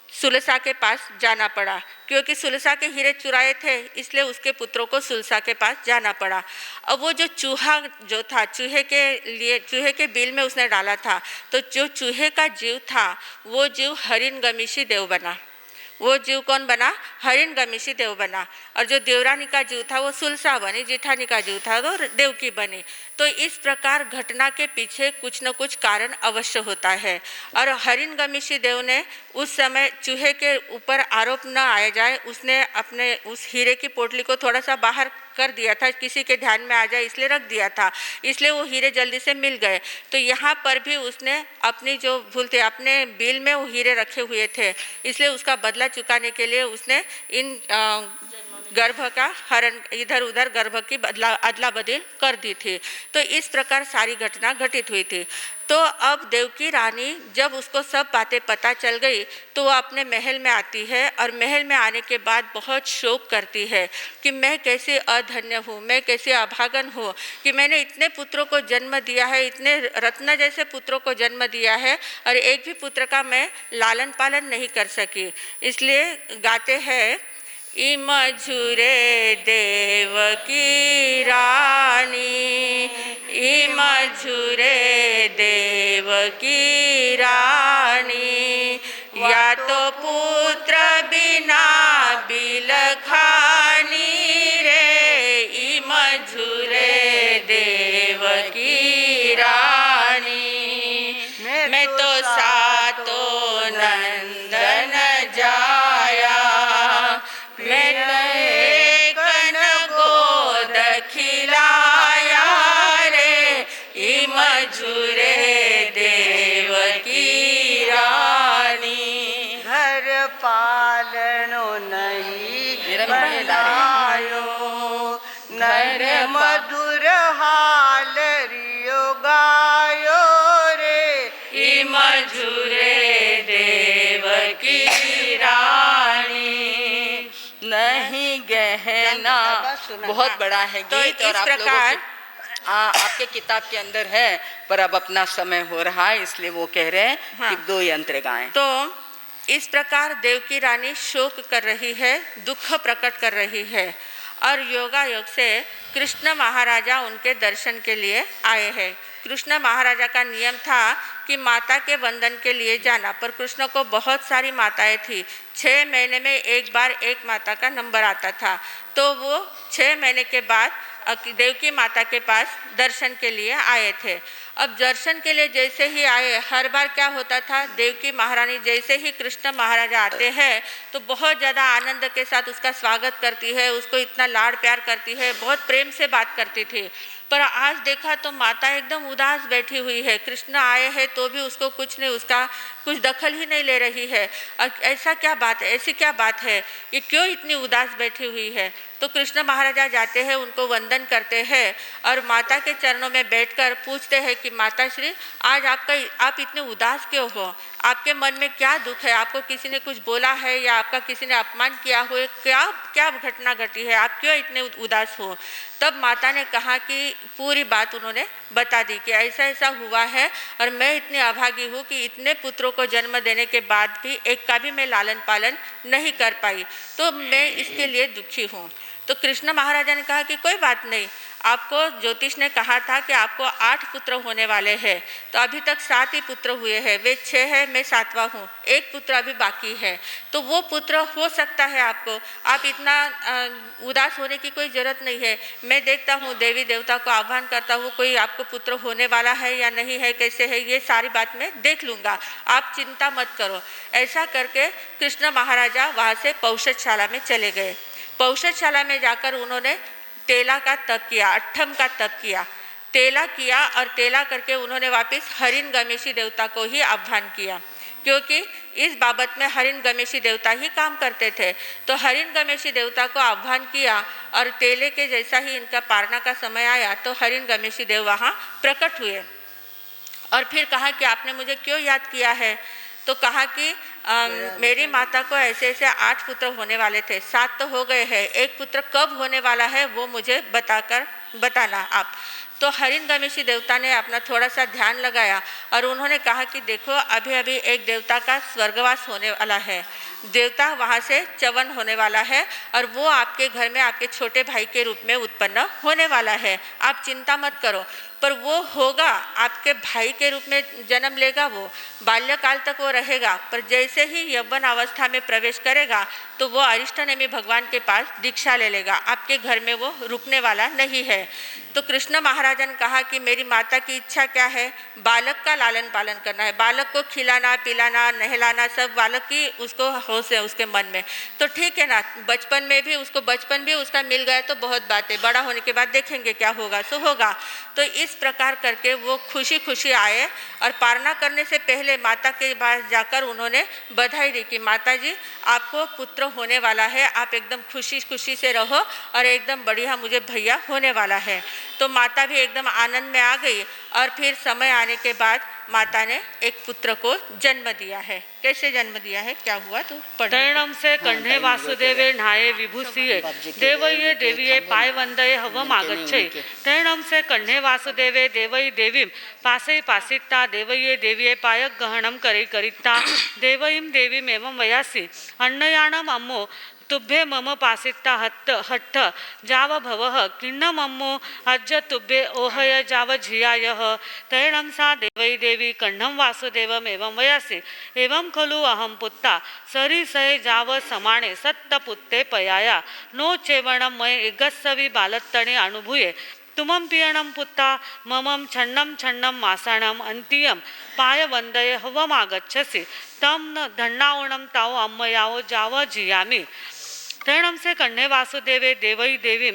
सुलसा के पास जाना पड़ा, क्योंकि सुलसा के हीरे चुराए थे, इसलिए उसके पुत्रों को सुलसा के पास जाना पड़ा। अब वो जो चूहा जो था, चूहे के बिल में उसने डाला था, तो जो चूहे का जीव था वो जीव हरिणगमिषी देव बना। वो जीव कौन बना, हरिणगमिषी देव बना। और जो देवरानी का जीव था वो सुलसा बनी, जेठानी का जीव था तो देवकी बनी। तो इस प्रकार घटना के पीछे कुछ न कुछ कारण अवश्य होता है। और हरिणगमिषी देव ने उस समय चूहे के ऊपर आरोप न आया जाए, उसने अपने उस हीरे की पोटली को थोड़ा सा बाहर कर दिया था, किसी के ध्यान में आ जाए इसलिए रख दिया था, इसलिए वो हीरे जल्दी से मिल गए। तो यहाँ पर भी उसने अपनी जो भूल थी, अपने बिल में वो हीरे रखे हुए थे, इसलिए उसका बदला चुकाने के लिए उसने इन गर्भ का हरण, इधर उधर गर्भ की अदला बदल कर दी थी। तो इस प्रकार सारी घटना घटित हुई थी। तो अब देवकी रानी जब उसको सब बातें पता चल गई, तो वो अपने महल में आती है, और महल में आने के बाद बहुत शोक करती है कि मैं कैसे अधन्य हूँ, मैं कैसे अभागन हूँ कि मैंने इतने पुत्रों को जन्म दिया है, इतने रत्न जैसे पुत्रों को जन्म दिया है, और एक भी पुत्र का मैं लालन पालन नहीं कर सकी। इसलिए गाते हैं, इम झुरे देवकी रानी, इम झुरे देवकी रानी, या तो पुत्र बिना बिलखानी रे, इम झुरे देवकी रानी। मैं तो सातों नंदन जाया, मैंने कन गोद खिलाया रे, इम झुरे देवकी रानी। घर पालनो नहीं बनायो, नर मधुर हाल रियो गायो रे, इम झुरे देवकी रानी। नहीं गहना। बहुत बड़ा है तो गीत, इस और आप लोगों प्रकार को आपके किताब के अंदर है, पर अब अपना समय हो रहा है, इसलिए वो कह रहे हैं हाँ। कि 2 यंत्र गाएं। तो इस प्रकार देवकी रानी शोक कर रही है, दुख प्रकट कर रही है और योगा योग से कृष्ण महाराजा उनके दर्शन के लिए आए हैं। कृष्ण महाराजा का नियम था कि माता के वंदन के लिए जाना, पर कृष्ण को बहुत सारी माताएं थी। 6 महीने में एक बार एक माता का नंबर आता था, तो वो 6 महीने के बाद देवकी माता के पास दर्शन के लिए आए थे। अब दर्शन के लिए जैसे ही आए, हर बार क्या होता था, देवकी महारानी जैसे ही कृष्ण महाराजा आते हैं तो बहुत ज़्यादा आनंद के साथ उसका स्वागत करती है, उसको इतना लाड़ प्यार करती है, बहुत प्रेम से बात करती थी। पर आज देखा तो माता एकदम उदास बैठी हुई है। कृष्ण आए हैं तो भी उसको कुछ नहीं, उसका कुछ दखल ही नहीं ले रही है। और ऐसा क्या बात है, ऐसी क्या बात है, ये क्यों इतनी उदास बैठी हुई है। तो कृष्ण महाराजा जाते हैं, उनको वंदन करते हैं और माता के चरणों में बैठकर पूछते हैं कि माता श्री, आज आप इतने उदास क्यों हो, आपके मन में क्या दुख है, आपको किसी ने कुछ बोला है या आपका किसी ने अपमान किया हो, क्या घटना घटी है, आप क्यों इतने उदास हो। तब माता ने कहा कि पूरी बात उन्होंने बता दी कि ऐसा ऐसा हुआ है और मैं इतनी अभागी हूँ कि इतने पुत्रों को जन्म देने के बाद भी एक का भी मैं लालन पालन नहीं कर पाई, तो मैं इसके लिए दुखी हूँ। तो कृष्ण महाराजा ने कहा कि कोई बात नहीं, आपको ज्योतिष ने कहा था कि आपको 8 पुत्र होने वाले हैं, तो अभी तक 7 ही पुत्र हुए हैं, वे 6 है, मैं 7वां हूँ, एक पुत्र अभी बाकी है, तो वो पुत्र हो सकता है आपको, आप इतना उदास होने की कोई ज़रूरत नहीं है। मैं देखता हूँ, देवी देवता को आह्वान करता हूँ, कोई आपको पुत्र होने वाला है या नहीं है, कैसे है, ये सारी बात मैं देख लूँगा, आप चिंता मत करो। ऐसा करके कृष्ण महाराजा वहाँ से पौषधशाला में चले गए। पौषधशाला में जाकर उन्होंने तेला का तप किया, अट्ठम का तप किया, तेला किया और तेला करके उन्होंने वापस हरिण गमेशी देवता को ही आह्वान किया, क्योंकि इस बाबत में हरिण गमेशी देवता ही काम करते थे। तो हरिण गमेशी देवता को आह्वान किया और तेले के जैसा ही इनका पारना का समय आया तो हरिण गमेशी देव वहाँ प्रकट हुए और फिर कहा कि आपने मुझे क्यों याद किया है। तो कहा कि मेरी माता को ऐसे ऐसे 8 पुत्र होने वाले थे, 7 तो हो गए हैं, एक पुत्र कब होने वाला है वो मुझे बताना आप। तो हरिण गमेशी देवता ने अपना थोड़ा सा ध्यान लगाया और उन्होंने कहा कि देखो, अभी अभी एक देवता का स्वर्गवास होने वाला है, देवता वहाँ से च्यवन होने वाला है और वो आपके घर में आपके छोटे भाई के रूप में उत्पन्न होने वाला है, आप चिंता मत करो। पर वो होगा, आपके भाई के रूप में जन्म लेगा, वो बाल्यकाल तक वो रहेगा, पर जैसे ही यौवन अवस्था में प्रवेश करेगा तो वो अरिष्टनेमी भगवान के पास दीक्षा ले लेगा, आपके घर में वो रुकने वाला नहीं है। तो कृष्ण महाराजा ने कहा कि मेरी माता की इच्छा क्या है, बालक का लालन पालन करना है, बालक को खिलाना पिलाना नहलाना सब बालक की उसको होश है उसके मन में, तो ठीक है ना, बचपन में भी उसको बचपन भी उसका मिल गया तो बहुत बात है, बड़ा होने के बाद देखेंगे क्या होगा सो होगा। तो इस प्रकार करके वो खुशी खुशी आए और पारना करने से पहले माता के पास जाकर उन्होंने बधाई दी कि माता जी आपको पुत्र होने वाला है, आप एकदम खुशी खुशी से रहो और एकदम बढ़िया मुझे भैया होने वाला है। तो माता भी एकदम आनंद में आ गई और फिर समय आने के बाद माता ने एक पुत्र को जन्म दिया है। कैसे जन्म दिया है, क्या हुआ तो तैणम से कण्ठे वासुदेवे न्याये विभूषिये देवये देवीये पाय वंदये हवम आगच्छे। तैणम से कण्ठे वासुदेवे देवयी देवीं पासे पासिता देवये देवीये पाय गहनम करे करिता देवयीं देवीम् एवं वयासि अन्नयाणम अम्मो तुभ्ये मम पासिता हट्ठ जाव भवः किन्नमम्मो अज्ज तुभ्ये ओहय जाव झियायः तैणं सा देवई देवी कण्ठं वासुदेवम् एवं वयासि एवं खलु अहं पुत्ता सरिसय जाव समाणे सत्तपुत्ते पयाया नो चेवणं मय इगस्सवि बालत्तणे अनुभूये तुमं पियणं पुत्ता ममं छन्नं छन्नं मासाणं अन्तियं पाय वंदये हवमागच्छसि तम धन्नावणं ताव अम्मयावो जाव जियामि। तैणं से कण्ठे वासुदेवे देवई देवीं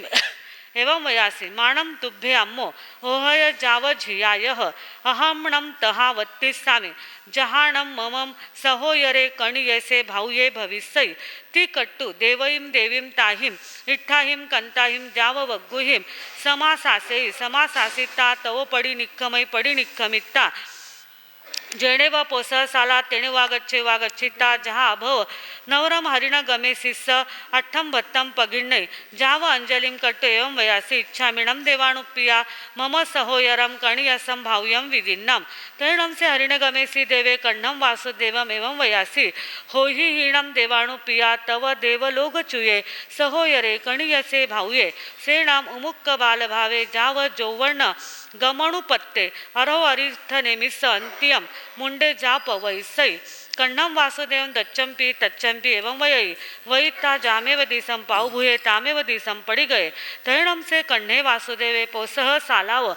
एवं वयासि माणं तुभ्ये अम्मो ओहय जाव झियायः अहमणं तहा वत्तिस्सामि जहाणं ममं सहोयरे कणियसे भाऊये भविष्यति ती कट्टु देवईं देवीं ताहिं इट्ठाहिं कंताहिं जाव वग्गुहिं समासासेयि समासासिता तव पड़ी निक्खमय पड़ी निक्खमिता जेणे व पोस साला तेणे वागच्छिता जहा अभव नवरम हरिण गमे शिस्स अठ्ठम भत्तम पगिण्णै जाव अंजलिम कट्टु एवं वयासी इच्छामिणम देवाणुप्रिया मम सहोयरम कणियसम भाव्यम विदिन्नम तैणम से हरिण गमेसी देवे कण्णम वासुदेवम एवं वयासी होहि हीणम देवाणुप्रिया तव देवलोक चुये सहोयरे कणियसे भाव्ये सेणाम उमुक्क बाल भावे जाव जौवर्ण गमणुपत्ते अरो अरिष्ठ नेमिस अंत्यम मुंडे जाप वैसै कण्णम वासुदेव दच्चंपी तच्चंपी एवं वयई वैता जामेव दिसम पाऊभुये तामेव दिसम पड़ी गए तैणम से कण्णे वासुदेवे पोसह सालाव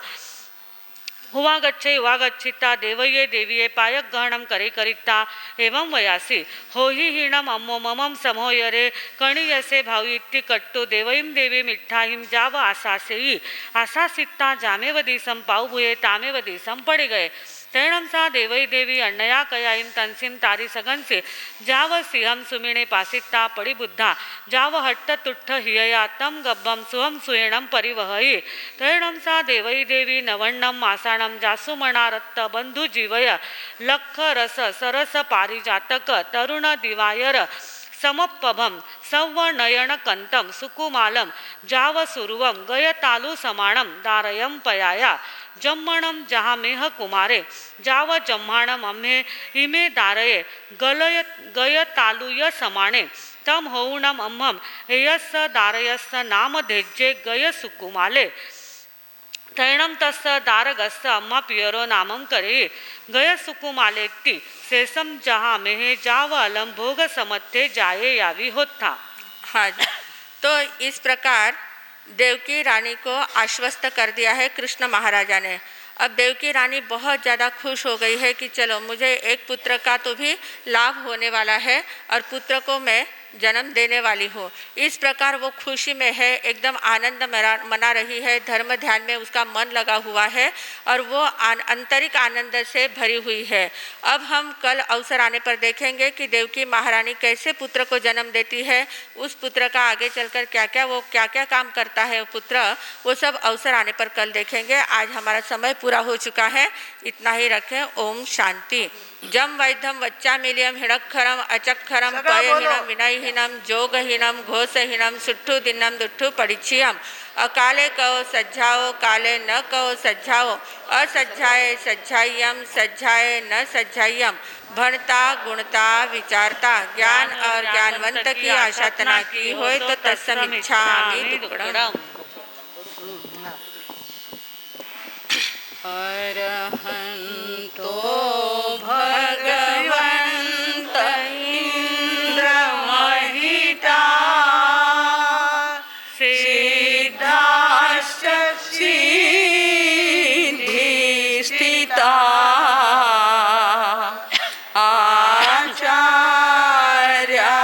हुआ गच्छे हुआ गच्छिता देवये देवीये पायक गहणम करे करिता एवं वयासी होहि हीणम अम्मो ममम समोयरे कणियसे भावित्ति कट्टु देवयीं देवी मिठाहिम जाव आसासेयी आसासिता जामेव दिसम पाऊभुये तामेव दिसम पड़ी गए तैणम सा देवई देवी अण्णया कयाईम तंसिम तारी सगनसे जाव सिंहम सुमिणे पासिता पड़ी बुद्धा जाव हट्ट तुट्ठ हियया तम गब्बम सुहम सुयेणम परिवहये तैणम सा देवई देवी नवण्णम मासाणम जासुमणा रत्त बंधु जीवय लख रस सरस पारिजातक तरुण दिवायर समपभम सवनयन कंतम सुकुमालम जाव सुरुवम गयतालु समाणम दारयम पयाया जम्मणम जहामेह कुमारे जाव जम्माणम अम्हे इमे दारये गयतालुय समाणे तम होऊणम अम्हम एयस दारयस नाम धेज्ये गय सुकुमाले तैणम तस् दारगस् अम्मा पियरो नामम करे गय सुकुमालेति शेषम जहाँ मेहे जाव अलम भोग समत्थे जाये यावी होता। हाँ, तो इस प्रकार देवकी रानी को आश्वस्त कर दिया है कृष्ण महाराजा ने। अब देवकी रानी बहुत ज़्यादा खुश हो गई है कि चलो मुझे एक पुत्र का तो भी लाभ होने वाला है और पुत्र को मैं जन्म देने वाली हूँ। इस प्रकार वो खुशी में है, एकदम आनंद मना रही है, धर्म ध्यान में उसका मन लगा हुआ है और वो आंतरिक आनंद से भरी हुई है। अब हम कल अवसर आने पर देखेंगे कि देवकी महारानी कैसे पुत्र को जन्म देती है, उस पुत्र का आगे चलकर क्या क्या काम करता है वो पुत्र, वो सब अवसर आने पर कल देखेंगे। आज हमारा समय पूरा हो चुका है, इतना ही रखें। ओम शांति। जम वैधम वच्चामिलियम हिणक्षरम अचक्षरम पयहीनम विनयहीनम जोगहीनम घोषहीनम सुट्ठु दिन्नम दुट्ठु परिचियम अकाले कहो सज्जाओ काले न कहो सज्जाओ असज्जाए सज्जायम सज्जाए न सज्जायम भणता गुणता विचारता ज्ञान और ज्ञानवंत की आशा तना की होय तो तत्सम इच्छामि दुक्कडम। अरहंतो भगवंत इंद्र महिता सिद्धाश्च सिद्धि स्थिता आचार्या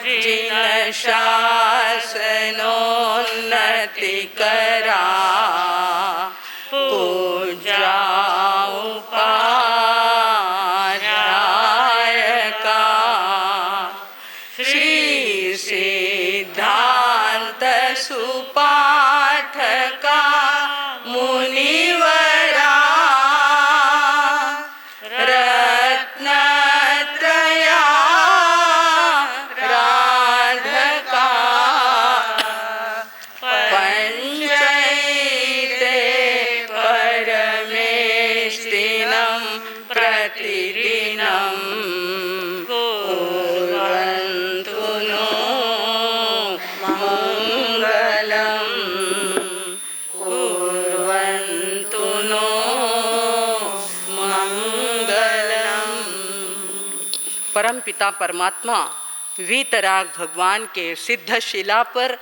जिन शासनोन्नति करा सुपाठका मुनिवरा रत्नत्रया राधका पंचैते परमेष्टिनं प्रतिदिनं कुर्वन्तु नो परमपिता परमात्मा वीतराग भगवान के सिद्ध शिला पर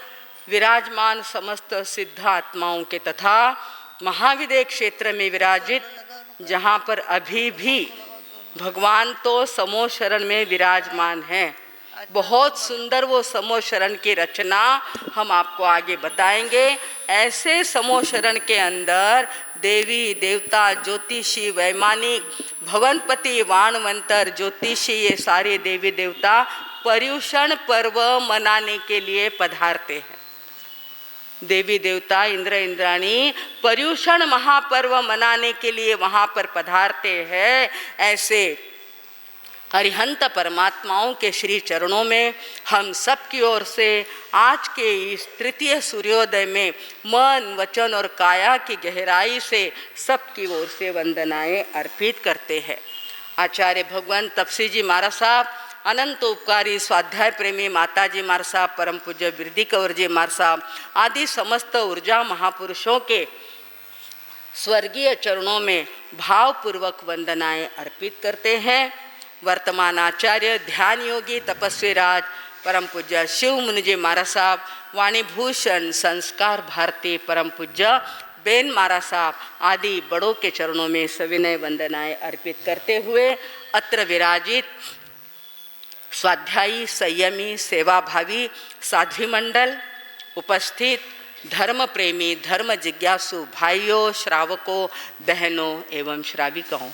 विराजमान समस्त सिद्ध आत्माओं के तथा महाविदय क्षेत्र में विराजित, जहाँ पर अभी भी भगवान तो समो शरण में विराजमान हैं। बहुत सुंदर वो समो शरण की रचना हम आपको आगे बताएंगे। ऐसे समो शरण के अंदर देवी देवता ज्योतिषी वैमानिक भवनपति वाणवंतर ज्योतिषी ये सारे देवी देवता पर्युषण पर्व मनाने के लिए पधारते हैं। देवी देवता इंद्र इंद्राणी पर्युषण महापर्व मनाने के लिए वहाँ पर पधारते हैं। ऐसे अरिहंत परमात्माओं के श्री चरणों में हम सब की ओर से आज के इस तृतीय सूर्योदय में मन वचन और काया की गहराई से सब की ओर से वंदनाएं अर्पित करते हैं। आचार्य भगवान तपसी जी महाराज साहब, अनंत उपकारी स्वाध्याय प्रेमी माताजी महाराज साहब, परम पूज्य बिरदी कंवर जी महाराज साहब आदि समस्त ऊर्जा महापुरुषों के स्वर्गीय चरणों में भावपूर्वक वंदनाएं अर्पित करते हैं। वर्तमान आचार्य ध्यान योगी तपस्वी राज परम पूज्य शिव मुनि जी महाराज साहब, वाणी भूषण संस्कार भारती परम पूज्य बेन महाराज साहब आदि बड़ों के चरणों में सविनय वंदनाएं अर्पित करते हुए अत्र विराजित स्वाध्यायी संयमी सेवाभावी साध्वी मंडल, उपस्थित धर्म प्रेमी धर्म जिज्ञासु भाइयों, श्रावकों, बहनों एवं श्राविकाओं,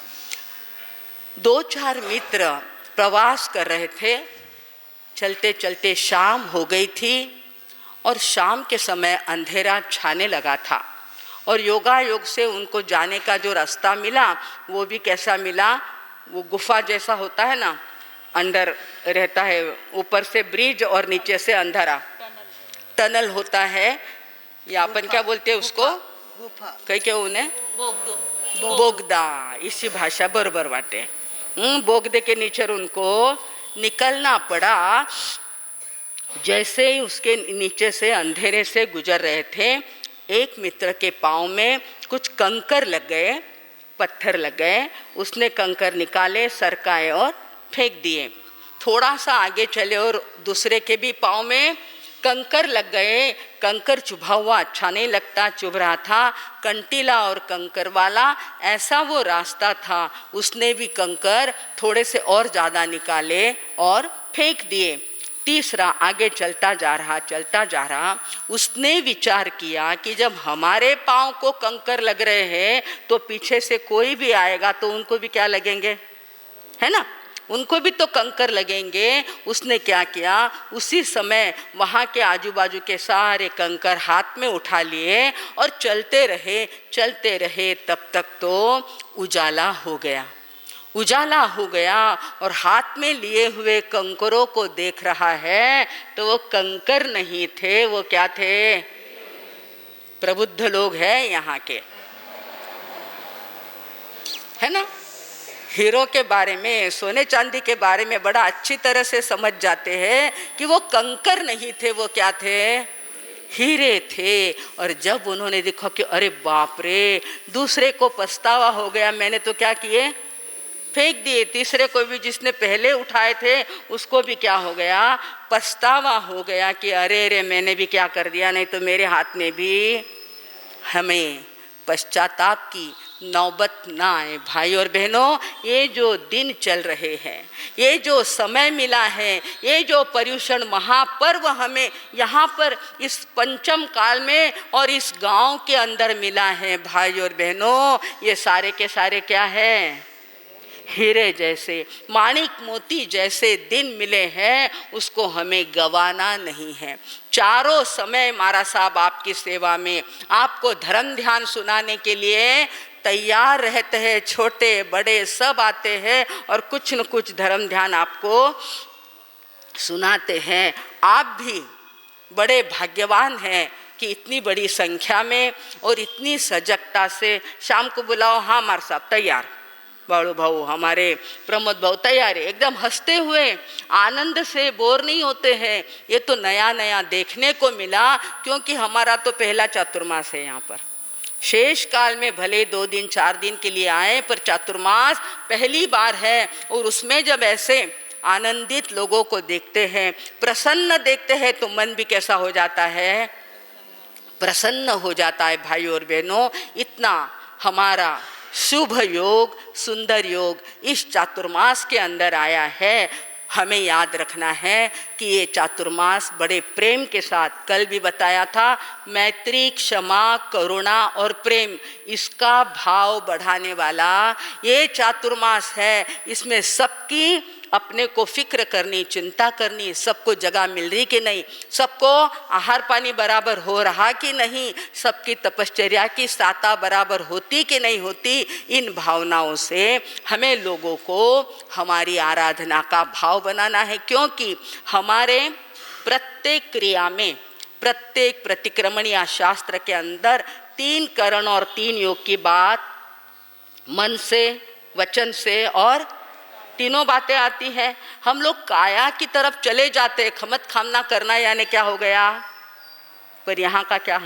2-4 मित्र प्रवास कर रहे थे। चलते चलते शाम हो गई थी और शाम के समय अंधेरा छाने लगा था और योगायोग से उनको जाने का जो रास्ता मिला वो भी कैसा मिला, वो गुफा जैसा होता है ना, अंदर रहता है, ऊपर से ब्रिज और नीचे से अंधेरा टनल होता है, या अपन क्या बोलते हैं उसको, कहीं क्या उन्हें बोगदा, इसी भाषा बरोबर वाटे। बोगदे के नीचे उनको निकलना पड़ा। जैसे ही उसके नीचे से अंधेरे से गुजर रहे थे, एक मित्र के पाँव में कुछ कंकर लग गए, पत्थर लग गए। उसने कंकर निकाले, सरकाए और फेंक दिए। थोड़ा सा आगे चले और दूसरे के भी पाँव में कंकर लग गए। कंकर चुभा हुआ अच्छा नहीं लगता, चुभ रहा था, कंटीला और कंकर वाला ऐसा वो रास्ता था। उसने भी कंकर थोड़े से और ज़्यादा निकाले और फेंक दिए। तीसरा आगे चलता जा रहा। उसने विचार किया कि जब हमारे पाँव को कंकर लग रहे हैं तो पीछे से कोई भी आएगा तो उनको भी क्या लगेंगे, है ना, उनको भी तो कंकर लगेंगे। उसने क्या किया, उसी समय वहाँ के आजू बाजू के सारे कंकर हाथ में उठा लिए और चलते रहे। तब तक तो उजाला हो गया और हाथ में लिए हुए कंकरों को देख रहा है तो वो कंकर नहीं थे, वो क्या थे, प्रबुद्ध लोग हैं यहाँ के, है ना। हीरो के बारे में, सोने चांदी के बारे में बड़ा अच्छी तरह से समझ जाते हैं कि वो कंकर नहीं थे, वो क्या थे, हीरे थे। और जब उन्होंने देखा कि अरे बाप रे, दूसरे को पछतावा हो गया, मैंने तो क्या किए, फेंक दिए। तीसरे को भी जिसने पहले उठाए थे उसको भी क्या हो गया, पछतावा हो गया कि अरे मैंने भी क्या कर दिया, नहीं तो मेरे हाथ में भी हमें पश्चाताप की नौबत ना आए। भाई और बहनों, ये जो दिन चल रहे हैं, ये जो समय मिला है, ये जो पर्युषण महापर्व हमें यहाँ पर इस पंचम काल में और इस गांव के अंदर मिला है, भाई और बहनों, ये सारे के सारे क्या है, हीरे जैसे, माणिक मोती जैसे दिन मिले हैं, उसको हमें गंवाना नहीं है। चारों समय महाराज साहब आपकी सेवा में आपको धर्म ध्यान सुनाने के लिए तैयार रहते हैं। छोटे बड़े सब आते हैं और कुछ न कुछ धर्म ध्यान आपको सुनाते हैं। आप भी बड़े भाग्यवान हैं कि इतनी बड़ी संख्या में और इतनी सजगता से शाम को बुलाओ, हाँ महाराज साहब तैयार, बालू भाऊ हमारे प्रमोद भाऊ तैयार है, एकदम हंसते हुए आनंद से बोर नहीं होते हैं। ये तो नया नया देखने को मिला, क्योंकि हमारा तो पहला चातुर्मास है यहाँ पर। शेष काल में भले 2 दिन 4 दिन के लिए आए, पर चातुर्मास पहली बार है। और उसमें जब ऐसे आनंदित लोगों को देखते हैं, प्रसन्न देखते हैं, तो मन भी कैसा हो जाता है, प्रसन्न हो जाता है। भाई और बहनों, इतना हमारा शुभ योग, सुंदर योग इस चातुर्मास के अंदर आया है। हमें याद रखना है कि ये चातुर्मास बड़े प्रेम के साथ, कल भी बताया था, मैत्री, क्षमा, करुणा और प्रेम, इसका भाव बढ़ाने वाला ये चातुर्मास है। इसमें सबकी अपने को फिक्र करनी, चिंता करनी, सबको जगह मिल रही कि नहीं, सबको आहार पानी बराबर हो रहा कि नहीं, सबकी तपश्चर्या की साता बराबर होती कि नहीं होती, इन भावनाओं से हमें लोगों को हमारी आराधना का भाव बनाना है। क्योंकि हमारे प्रत्येक क्रिया में, प्रत्येक प्रतिक्रमण या शास्त्र के अंदर 3 करण और 3 योग की बात मन से, वचन से और तीनों बातें आती हैं। हम लोग काया की तरफ चले जाते, खमत खामना करना यानी क्या हो गया। पर यहाँ का क्या,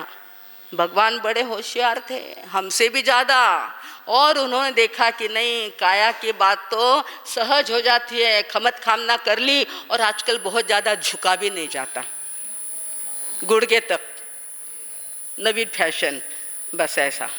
भगवान बड़े होशियार थे, हमसे भी ज़्यादा, और उन्होंने देखा कि नहीं, काया की बात तो सहज हो जाती है, खमत खामना कर ली और आजकल बहुत ज़्यादा झुका भी नहीं जाता, गुड़गे तक नवीन फैशन, बस ऐसा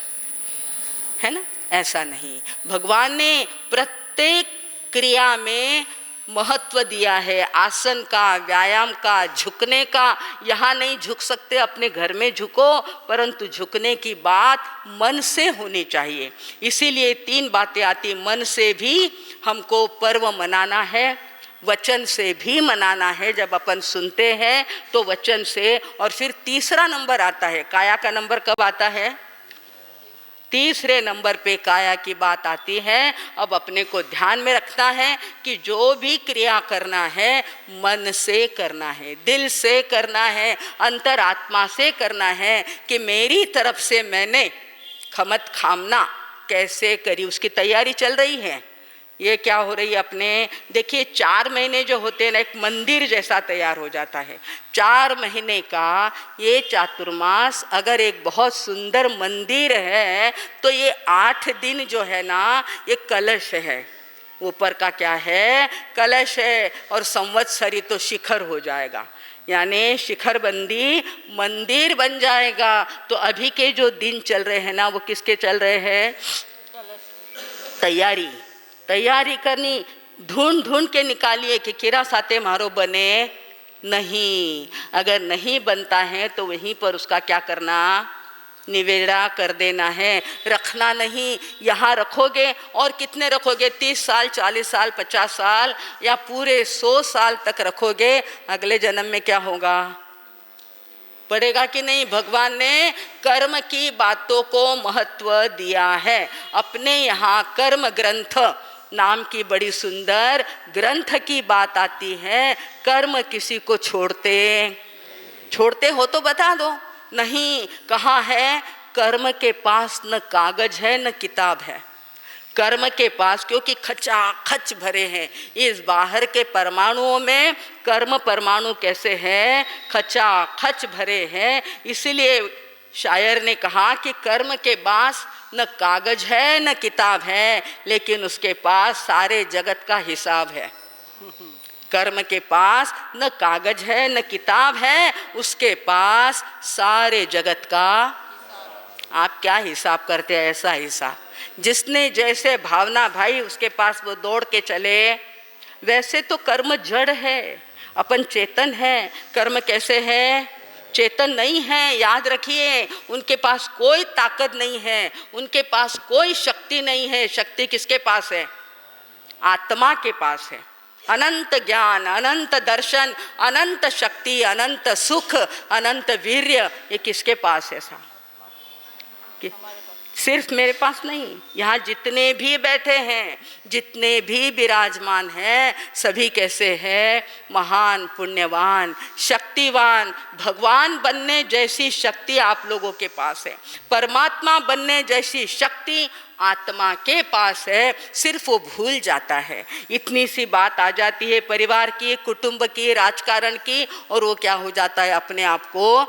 है ना। ऐसा नहीं, भगवान ने प्रत्येक क्रिया में महत्व दिया है, आसन का, व्यायाम का, झुकने का। यहाँ नहीं झुक सकते, अपने घर में झुको, परंतु झुकने की बात मन से होनी चाहिए। इसीलिए 3 बातें आती, मन से भी हमको पर्व मनाना है, वचन से भी मनाना है, जब अपन सुनते हैं तो वचन से, और फिर तीसरा नंबर आता है, काया का नंबर कब आता है, तीसरे नंबर पे काया की बात आती है। अब अपने को ध्यान में रखना है कि जो भी क्रिया करना है मन से करना है, दिल से करना है, अंतरात्मा से करना है, कि मेरी तरफ से मैंने खमत खामना कैसे करी, उसकी तैयारी चल रही है। ये क्या हो रही है अपने, देखिए 4 महीने जो होते हैं ना, एक मंदिर जैसा तैयार हो जाता है। 4 महीने का ये चातुर्मास अगर एक बहुत सुंदर मंदिर है, तो ये 8 दिन जो है ना, ये कलश है, ऊपर का क्या है, कलश है, और संवत्सरी तो शिखर हो जाएगा, यानी शिखरबंदी मंदिर बन जाएगा। तो अभी के जो दिन चल रहे हैं ना, वो किसके चल रहे हैं, तैयारी करनी, ढूंढ ढूंढ के निकालिए कि किरा साथे मारो बने नहीं। अगर नहीं बनता है तो वहीं पर उसका क्या करना, निवेड़ा कर देना है, रखना नहीं। यहाँ रखोगे और कितने रखोगे, 30 साल, 40 साल, 50 साल या पूरे 100 साल तक रखोगे, अगले जन्म में क्या होगा, पड़ेगा कि नहीं। भगवान ने कर्म की बातों को महत्व दिया है। अपने यहाँ कर्म ग्रंथ नाम की बड़ी सुंदर ग्रंथ की बात आती है। कर्म किसी को छोड़ते हो तो बता दो, नहीं, कहाँ है, कर्म के पास न कागज है न किताब है, कर्म के पास, क्योंकि खचाखच भरे हैं इस बाहर के परमाणुओं में। कर्म परमाणु कैसे हैं, खचाखच भरे हैं। इसलिए शायर ने कहा कि कर्म के पास न कागज है न किताब है, लेकिन उसके पास सारे जगत का हिसाब है। कर्म के पास न कागज है न किताब है, उसके पास सारे जगत का, आप क्या हिसाब करते हैं, ऐसा हिसाब। जिसने जैसे भावना भाई उसके पास वो दौड़ के चले। वैसे तो कर्म जड़ है, अपन चेतन है, कर्म कैसे है, चेतन नहीं है। याद रखिए, उनके पास कोई ताकत नहीं है, उनके पास कोई शक्ति नहीं है। शक्ति किसके पास है, आत्मा के पास है। अनंत ज्ञान, अनंत दर्शन, अनंत शक्ति, अनंत सुख, अनंत वीर्य, ये किसके पास है साहब, सिर्फ मेरे पास नहीं। यहाँ जितने भी बैठे हैं, जितने भी विराजमान हैं, सभी कैसे हैं, महान, पुण्यवान, शक्तिवान। भगवान बनने जैसी शक्ति आप लोगों के पास है, परमात्मा बनने जैसी शक्ति आत्मा के पास है, सिर्फ वो भूल जाता है। इतनी सी बात आ जाती है परिवार की, कुटुंब की, राजकारण की, और वो क्या हो जाता है, अपने आप को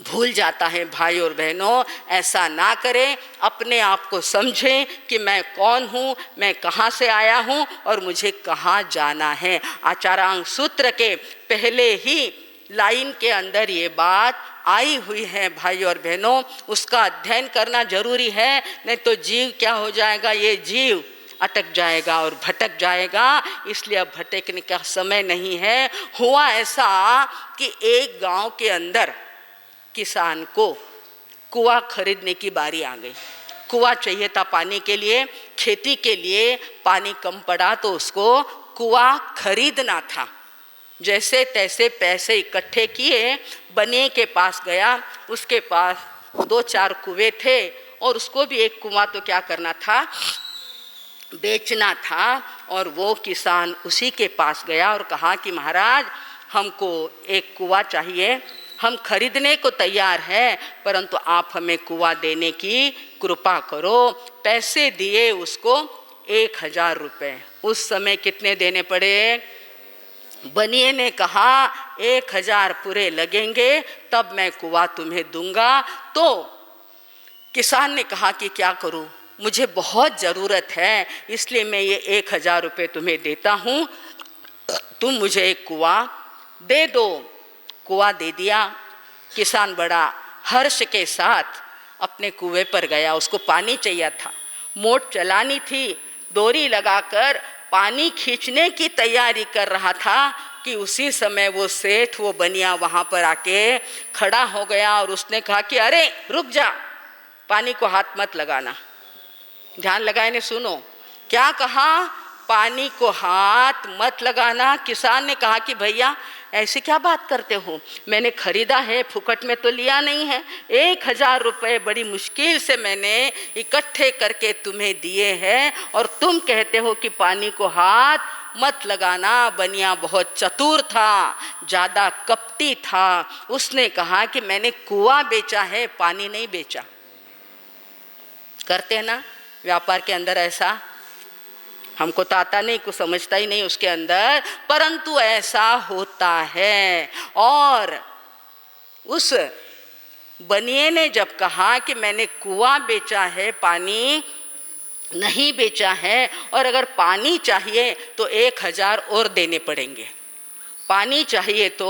भूल जाता है। भाई और बहनों, ऐसा ना करें, अपने आप को समझें कि मैं कौन हूँ, मैं कहाँ से आया हूँ और मुझे कहाँ जाना है। आचारांग सूत्र के पहले ही लाइन के अंदर ये बात आई हुई है भाई और बहनों, उसका अध्ययन करना जरूरी है, नहीं तो जीव क्या हो जाएगा, ये जीव अटक जाएगा और भटक जाएगा। इसलिए अब भटकने का समय नहीं है। हुआ ऐसा कि एक गांव के अंदर किसान को कुआं खरीदने की बारी आ गई। कुआं चाहिए था पानी के लिए, खेती के लिए पानी कम पड़ा तो उसको कुआं खरीदना था। जैसे तैसे पैसे इकट्ठे किए, बनिए के पास गया। उसके पास 2-4 कुएं थे और उसको भी एक कुआं तो क्या करना था, बेचना था। और वो किसान उसी के पास गया और कहा कि महाराज हमको एक कुआं चाहिए, हम खरीदने को तैयार हैं, परंतु आप हमें कुआं देने की कृपा करो। पैसे दिए उसको 1000 रुपये। उस समय कितने देने पड़े? बनिए ने कहा 1000 पूरे लगेंगे तब मैं कुआं तुम्हें दूंगा। तो किसान ने कहा कि क्या करूं, मुझे बहुत ज़रूरत है, इसलिए मैं ये 1000 रुपये तुम्हें देता हूँ, तुम मुझे एक कुआं दे दो। कुआं दे दिया। किसान बड़ा हर्ष के साथ अपने कुएं पर गया। उसको पानी चाहिए था, मोट चलानी थी, डोरी लगाकर पानी खींचने की तैयारी कर रहा था कि उसी समय वो सेठ, वो बनिया वहाँ पर आके खड़ा हो गया और उसने कहा कि अरे रुक जा, पानी को हाथ मत लगाना। ध्यान लगाए ने सुनो, क्या कहा? पानी को हाथ मत लगाना। किसान ने कहा कि भैया ऐसी क्या बात करते हो, मैंने खरीदा है, फुकट में तो लिया नहीं है। 1000 रुपये बड़ी मुश्किल से मैंने इकट्ठे करके तुम्हें दिए हैं और तुम कहते हो कि पानी को हाथ मत लगाना। बनिया बहुत चतुर था, ज़्यादा कपटी था। उसने कहा कि मैंने कुआं बेचा है, पानी नहीं बेचा। करते हैं ना व्यापार के अंदर ऐसा, हमको तो आता नहीं, कुछ समझता ही नहीं उसके अंदर, परंतु ऐसा होता है। और उस बनिए ने जब कहा कि मैंने कुआं बेचा है, पानी नहीं बेचा है, और अगर पानी चाहिए तो 1000 और देने पड़ेंगे, पानी चाहिए तो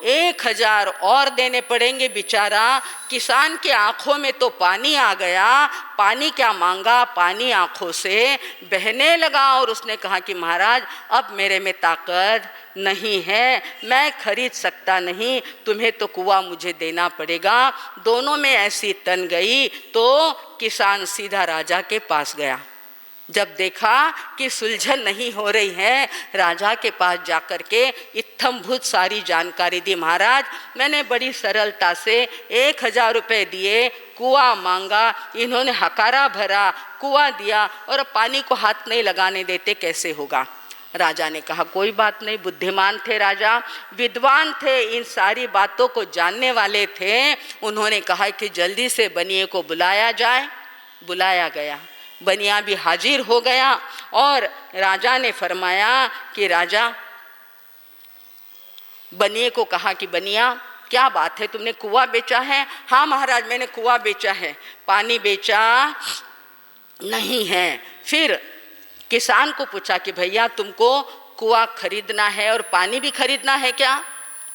1000 और देने पड़ेंगे। बेचारा किसान के आंखों में तो पानी आ गया। पानी क्या मांगा, पानी आंखों से बहने लगा और उसने कहा कि महाराज अब मेरे में ताकत नहीं है, मैं खरीद सकता नहीं, तुम्हें तो कुआं मुझे देना पड़ेगा। दोनों में ऐसी तन गई तो किसान सीधा राजा के पास गया। जब देखा कि सुलझन नहीं हो रही है, राजा के पास जाकर के इत्थम्भूत सारी जानकारी दी। महाराज मैंने बड़ी सरलता से 1000 रुपये दिए, कुआं मांगा, इन्होंने हकारा भरा, कुआं दिया और अब पानी को हाथ नहीं लगाने देते, कैसे होगा? राजा ने कहा कोई बात नहीं। बुद्धिमान थे राजा, विद्वान थे, इन सारी बातों को जानने वाले थे। उन्होंने कहा कि जल्दी से बनिए को बुलाया जाए। बुलाया गया, बनिया भी हाजिर हो गया और राजा ने फरमाया कि राजा, बनिए को कहा कि बनिया क्या बात है, तुमने कुआं बेचा है? हाँ महाराज मैंने कुआं बेचा है, पानी बेचा नहीं है। फिर किसान को पूछा कि भैया तुमको कुआं खरीदना है और पानी भी खरीदना है क्या?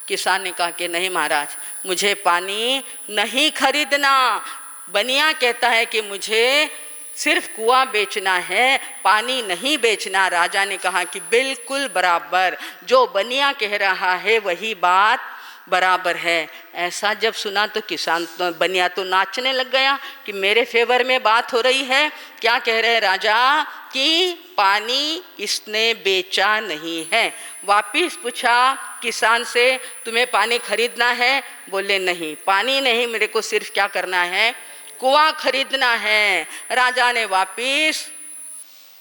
किसान ने कहा कि नहीं महाराज मुझे पानी नहीं खरीदना। बनिया कहता है कि मुझे सिर्फ कुआं बेचना है, पानी नहीं बेचना। राजा ने कहा कि बिल्कुल बराबर, जो बनिया कह रहा है वही बात बराबर है। ऐसा जब सुना तो किसान तो बनिया तो नाचने लग गया कि मेरे फेवर में बात हो रही है। क्या कह रहे राजा कि पानी इसने बेचा नहीं है। वापिस पूछा किसान से तुम्हें पानी खरीदना है? बोले नहीं, पानी नहीं, मेरे को सिर्फ क्या करना है, कुआं खरीदना है। राजा ने वापिस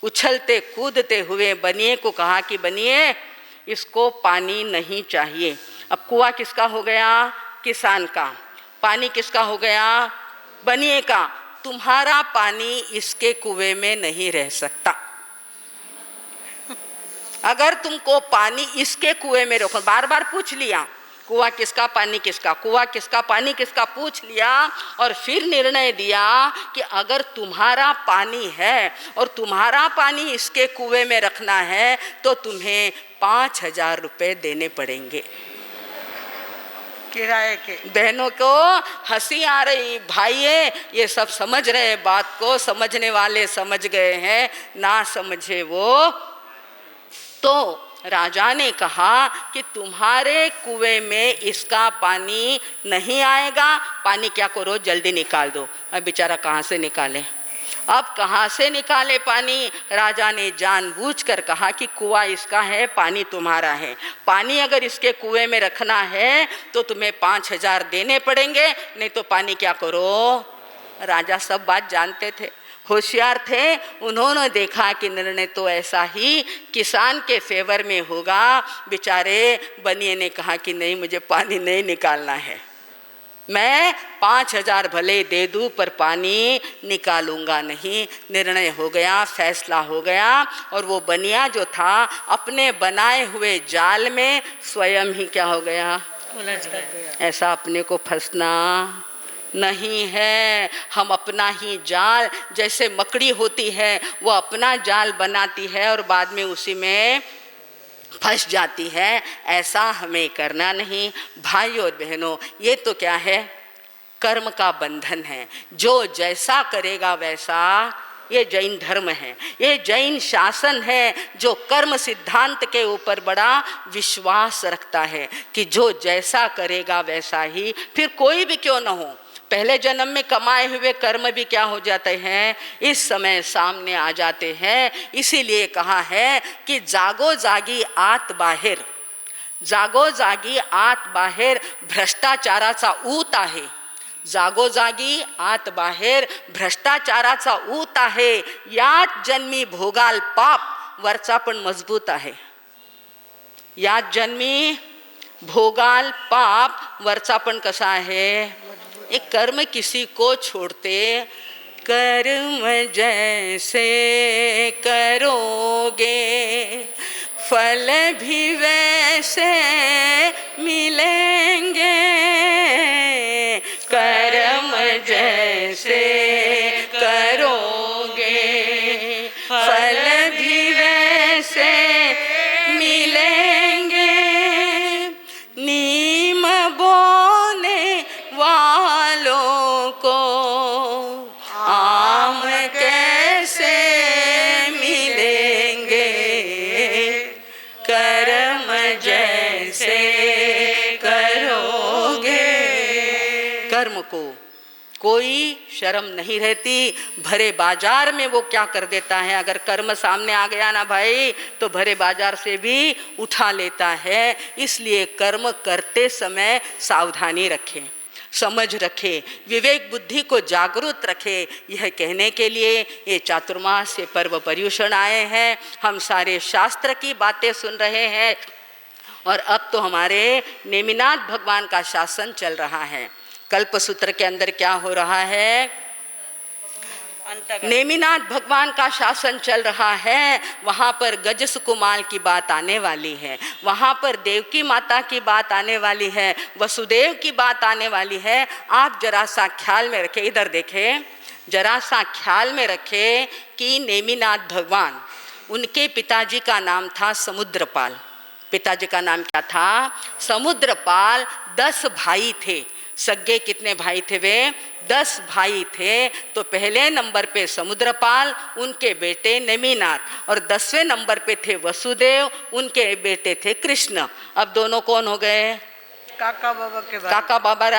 उछलते कूदते हुए बनिए को कहा कि बनिए इसको पानी नहीं चाहिए। अब कुआं किसका हो गया? किसान का। पानी किसका हो गया? बनिए का। तुम्हारा पानी इसके कुएं में नहीं रह सकता। अगर तुमको पानी इसके कुएं में रखो, बार बार पूछ लिया कुआं किसका, पानी किसका, कुआं किसका, पानी किसका, पूछ लिया और फिर निर्णय दिया कि अगर तुम्हारा पानी है और तुम्हारा पानी इसके कुएं में रखना है तो तुम्हें 5000 रुपये देने पड़ेंगे किराए के। बहनों को हंसी आ रही, भाइये ये सब समझ रहे, बात को समझने वाले समझ गए हैं, ना समझे वो। तो राजा ने कहा कि तुम्हारे कुएं में इसका पानी नहीं आएगा, पानी क्या करो जल्दी निकाल दो। अब बेचारा कहाँ से निकाले, अब कहाँ से निकाले पानी? राजा ने जानबूझकर कहा कि कुआं इसका है, पानी तुम्हारा है। पानी अगर इसके कुएं में रखना है तो तुम्हें 5,000 देने पड़ेंगे, नहीं तो पानी क्या करो। राजा सब बात जानते थे, होशियार थे। उन्होंने देखा कि निर्णय तो ऐसा ही किसान के फेवर में होगा। बेचारे बनिए ने कहा कि नहीं, मुझे पानी नहीं निकालना है, मैं 5,000 भले दे दूँ पर पानी निकालूंगा नहीं। निर्णय हो गया, फैसला हो गया। और वो बनिया जो था अपने बनाए हुए जाल में स्वयं ही क्या हो गया? उलझ गया। ऐसा अपने को फंसना नहीं है। हम अपना ही जाल, जैसे मकड़ी होती है वो अपना जाल बनाती है और बाद में उसी में फंस जाती है, ऐसा हमें करना नहीं। भाई और बहनों, ये तो क्या है? कर्म का बंधन है। जो जैसा करेगा वैसा, ये जैन धर्म है, ये जैन शासन है जो कर्म सिद्धांत के ऊपर बड़ा विश्वास रखता है कि जो जैसा करेगा वैसा ही, फिर कोई भी क्यों न हो। पहले जन्म में कमाए हुए कर्म भी क्या हो जाते हैं? इस समय सामने आ जाते हैं। इसीलिए कहा है कि जागो जागी आत बाहेर, जागो जागी आत बाहेर भ्रष्टाचाराचा ऊत आहे। जागो जागी आत बाहेर भ्रष्टाचाराचा ऊत आहे। यात जन्मी भोगाल पाप, वरचा पण मजबूत आहे। यात जन्मी भोगाल पाप, वरचा पण कसा आहे? एक कर्म किसी को छोड़ते, कर्म जैसे करोगे फल भी वैसे मिलेंगे। कर्म जैसे करोगे फल भी वैसे मिलेंगे। नीम बोने वालों को आम कैसे मिलेंगे? कर्म जैसे करोगे। कर्म को कोई शर्म नहीं रहती। भरे बाजार में वो क्या कर देता है, अगर कर्म सामने आ गया ना भाई, तो भरे बाजार से भी उठा लेता है। इसलिए कर्म करते समय सावधानी रखें, समझ रखे, विवेक बुद्धि को जागरूक रखे। यह कहने के लिए ये चातुर्मास, ये पर्व पर्युषण आए हैं। हम सारे शास्त्र की बातें सुन रहे हैं और अब तो हमारे नेमिनाथ भगवान का शासन चल रहा है। कल्पसूत्र के अंदर क्या हो रहा है? नेमिनाथ भगवान का शासन चल रहा है। वहाँ पर गज सुकुमार की बात आने वाली है, वहाँ पर देवकी माता की बात आने वाली है, वसुदेव की बात आने वाली है। आप जरा सा ख्याल में रखें, इधर देखें, जरा सा ख्याल में रखें कि नेमिनाथ भगवान, उनके पिताजी का नाम था समुद्रपाल। पिताजी का नाम क्या था? समुद्रपाल। 10 भाई थे। सगे कितने भाई थे वे? 10 भाई थे। तो पहले नंबर पे समुद्रपाल, उनके बेटे नेमिनाथ, और 10वें नंबर पे थे वसुदेव, उनके बेटे थे कृष्ण। अब दोनों कौन हो गए? काका बाबा के भाई। काका बाबा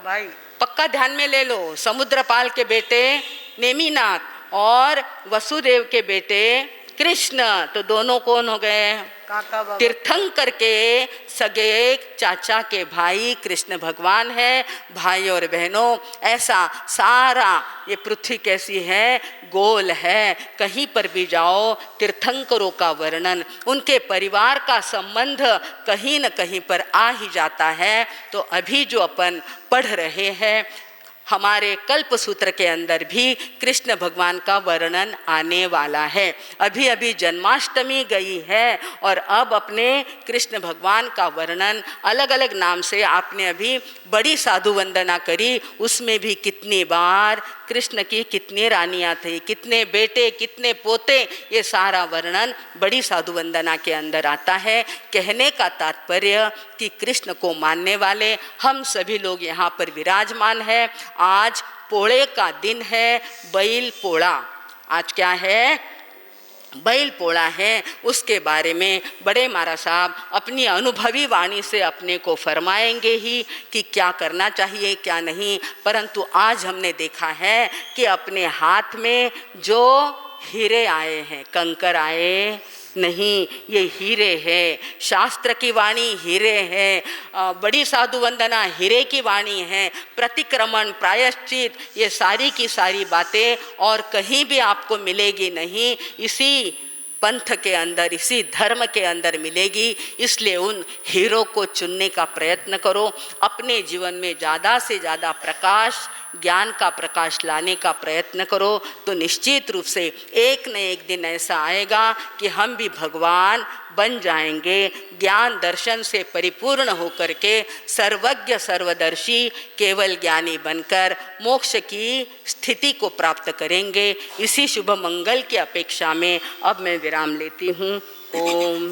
भाई पक्का ध्यान में ले लो। समुद्रपाल के बेटे नेमिनाथ और वसुदेव के बेटे कृष्ण, तो दोनों कौन हो गए? काका बाबा। तीर्थंकर के सगे चाचा के भाई कृष्ण भगवान है। भाई और बहनों, ऐसा सारा ये पृथ्वी कैसी है? गोल है। कहीं पर भी जाओ तीर्थंकरों का वर्णन, उनके परिवार का संबंध कहीं न कहीं पर आ ही जाता है। तो अभी जो अपन पढ़ रहे हैं, हमारे कल्प सूत्र के अंदर भी कृष्ण भगवान का वर्णन आने वाला है। अभी अभी जन्माष्टमी गई है और अब अपने कृष्ण भगवान का वर्णन अलग अलग नाम से आपने अभी बड़ी साधु वंदना करी। उसमें भी कितनी बार कृष्ण की कितनी रानियाँ थी, कितने बेटे, कितने पोते, ये सारा वर्णन बड़ी साधु वंदना के अंदर आता है। कहने का तात्पर्य कि कृष्ण को मानने वाले हम सभी लोग यहाँ पर विराजमान हैं। आज पोड़े का दिन है, बैल पोड़ा। आज क्या है? बैल पोड़ा है उसके बारे में बड़े महाराज साहब अपनी अनुभवी वाणी से अपने को फरमाएंगे ही कि क्या करना चाहिए क्या नहीं। परंतु आज हमने देखा है कि अपने हाथ में जो हीरे आए हैं, कंकर आए नहीं, ये हीरे है। शास्त्र की वाणी हीरे है, बड़ी साधु वंदना हीरे की वाणी है। प्रतिक्रमण, प्रायश्चित, ये सारी की सारी बातें और कहीं भी आपको मिलेगी नहीं, इसी पंथ के अंदर, इसी धर्म के अंदर मिलेगी। इसलिए उन हीरो को चुनने का प्रयत्न करो। अपने जीवन में ज़्यादा से ज़्यादा प्रकाश, ज्ञान का प्रकाश लाने का प्रयत्न करो, तो निश्चित रूप से एक न एक दिन ऐसा आएगा कि हम भी भगवान बन जाएंगे। ज्ञान दर्शन से परिपूर्ण होकर के सर्वज्ञ सर्वदर्शी केवल ज्ञानी बनकर मोक्ष की स्थिति को प्राप्त करेंगे। इसी शुभ मंगल की अपेक्षा में अब मैं विराम लेती हूँ। ओम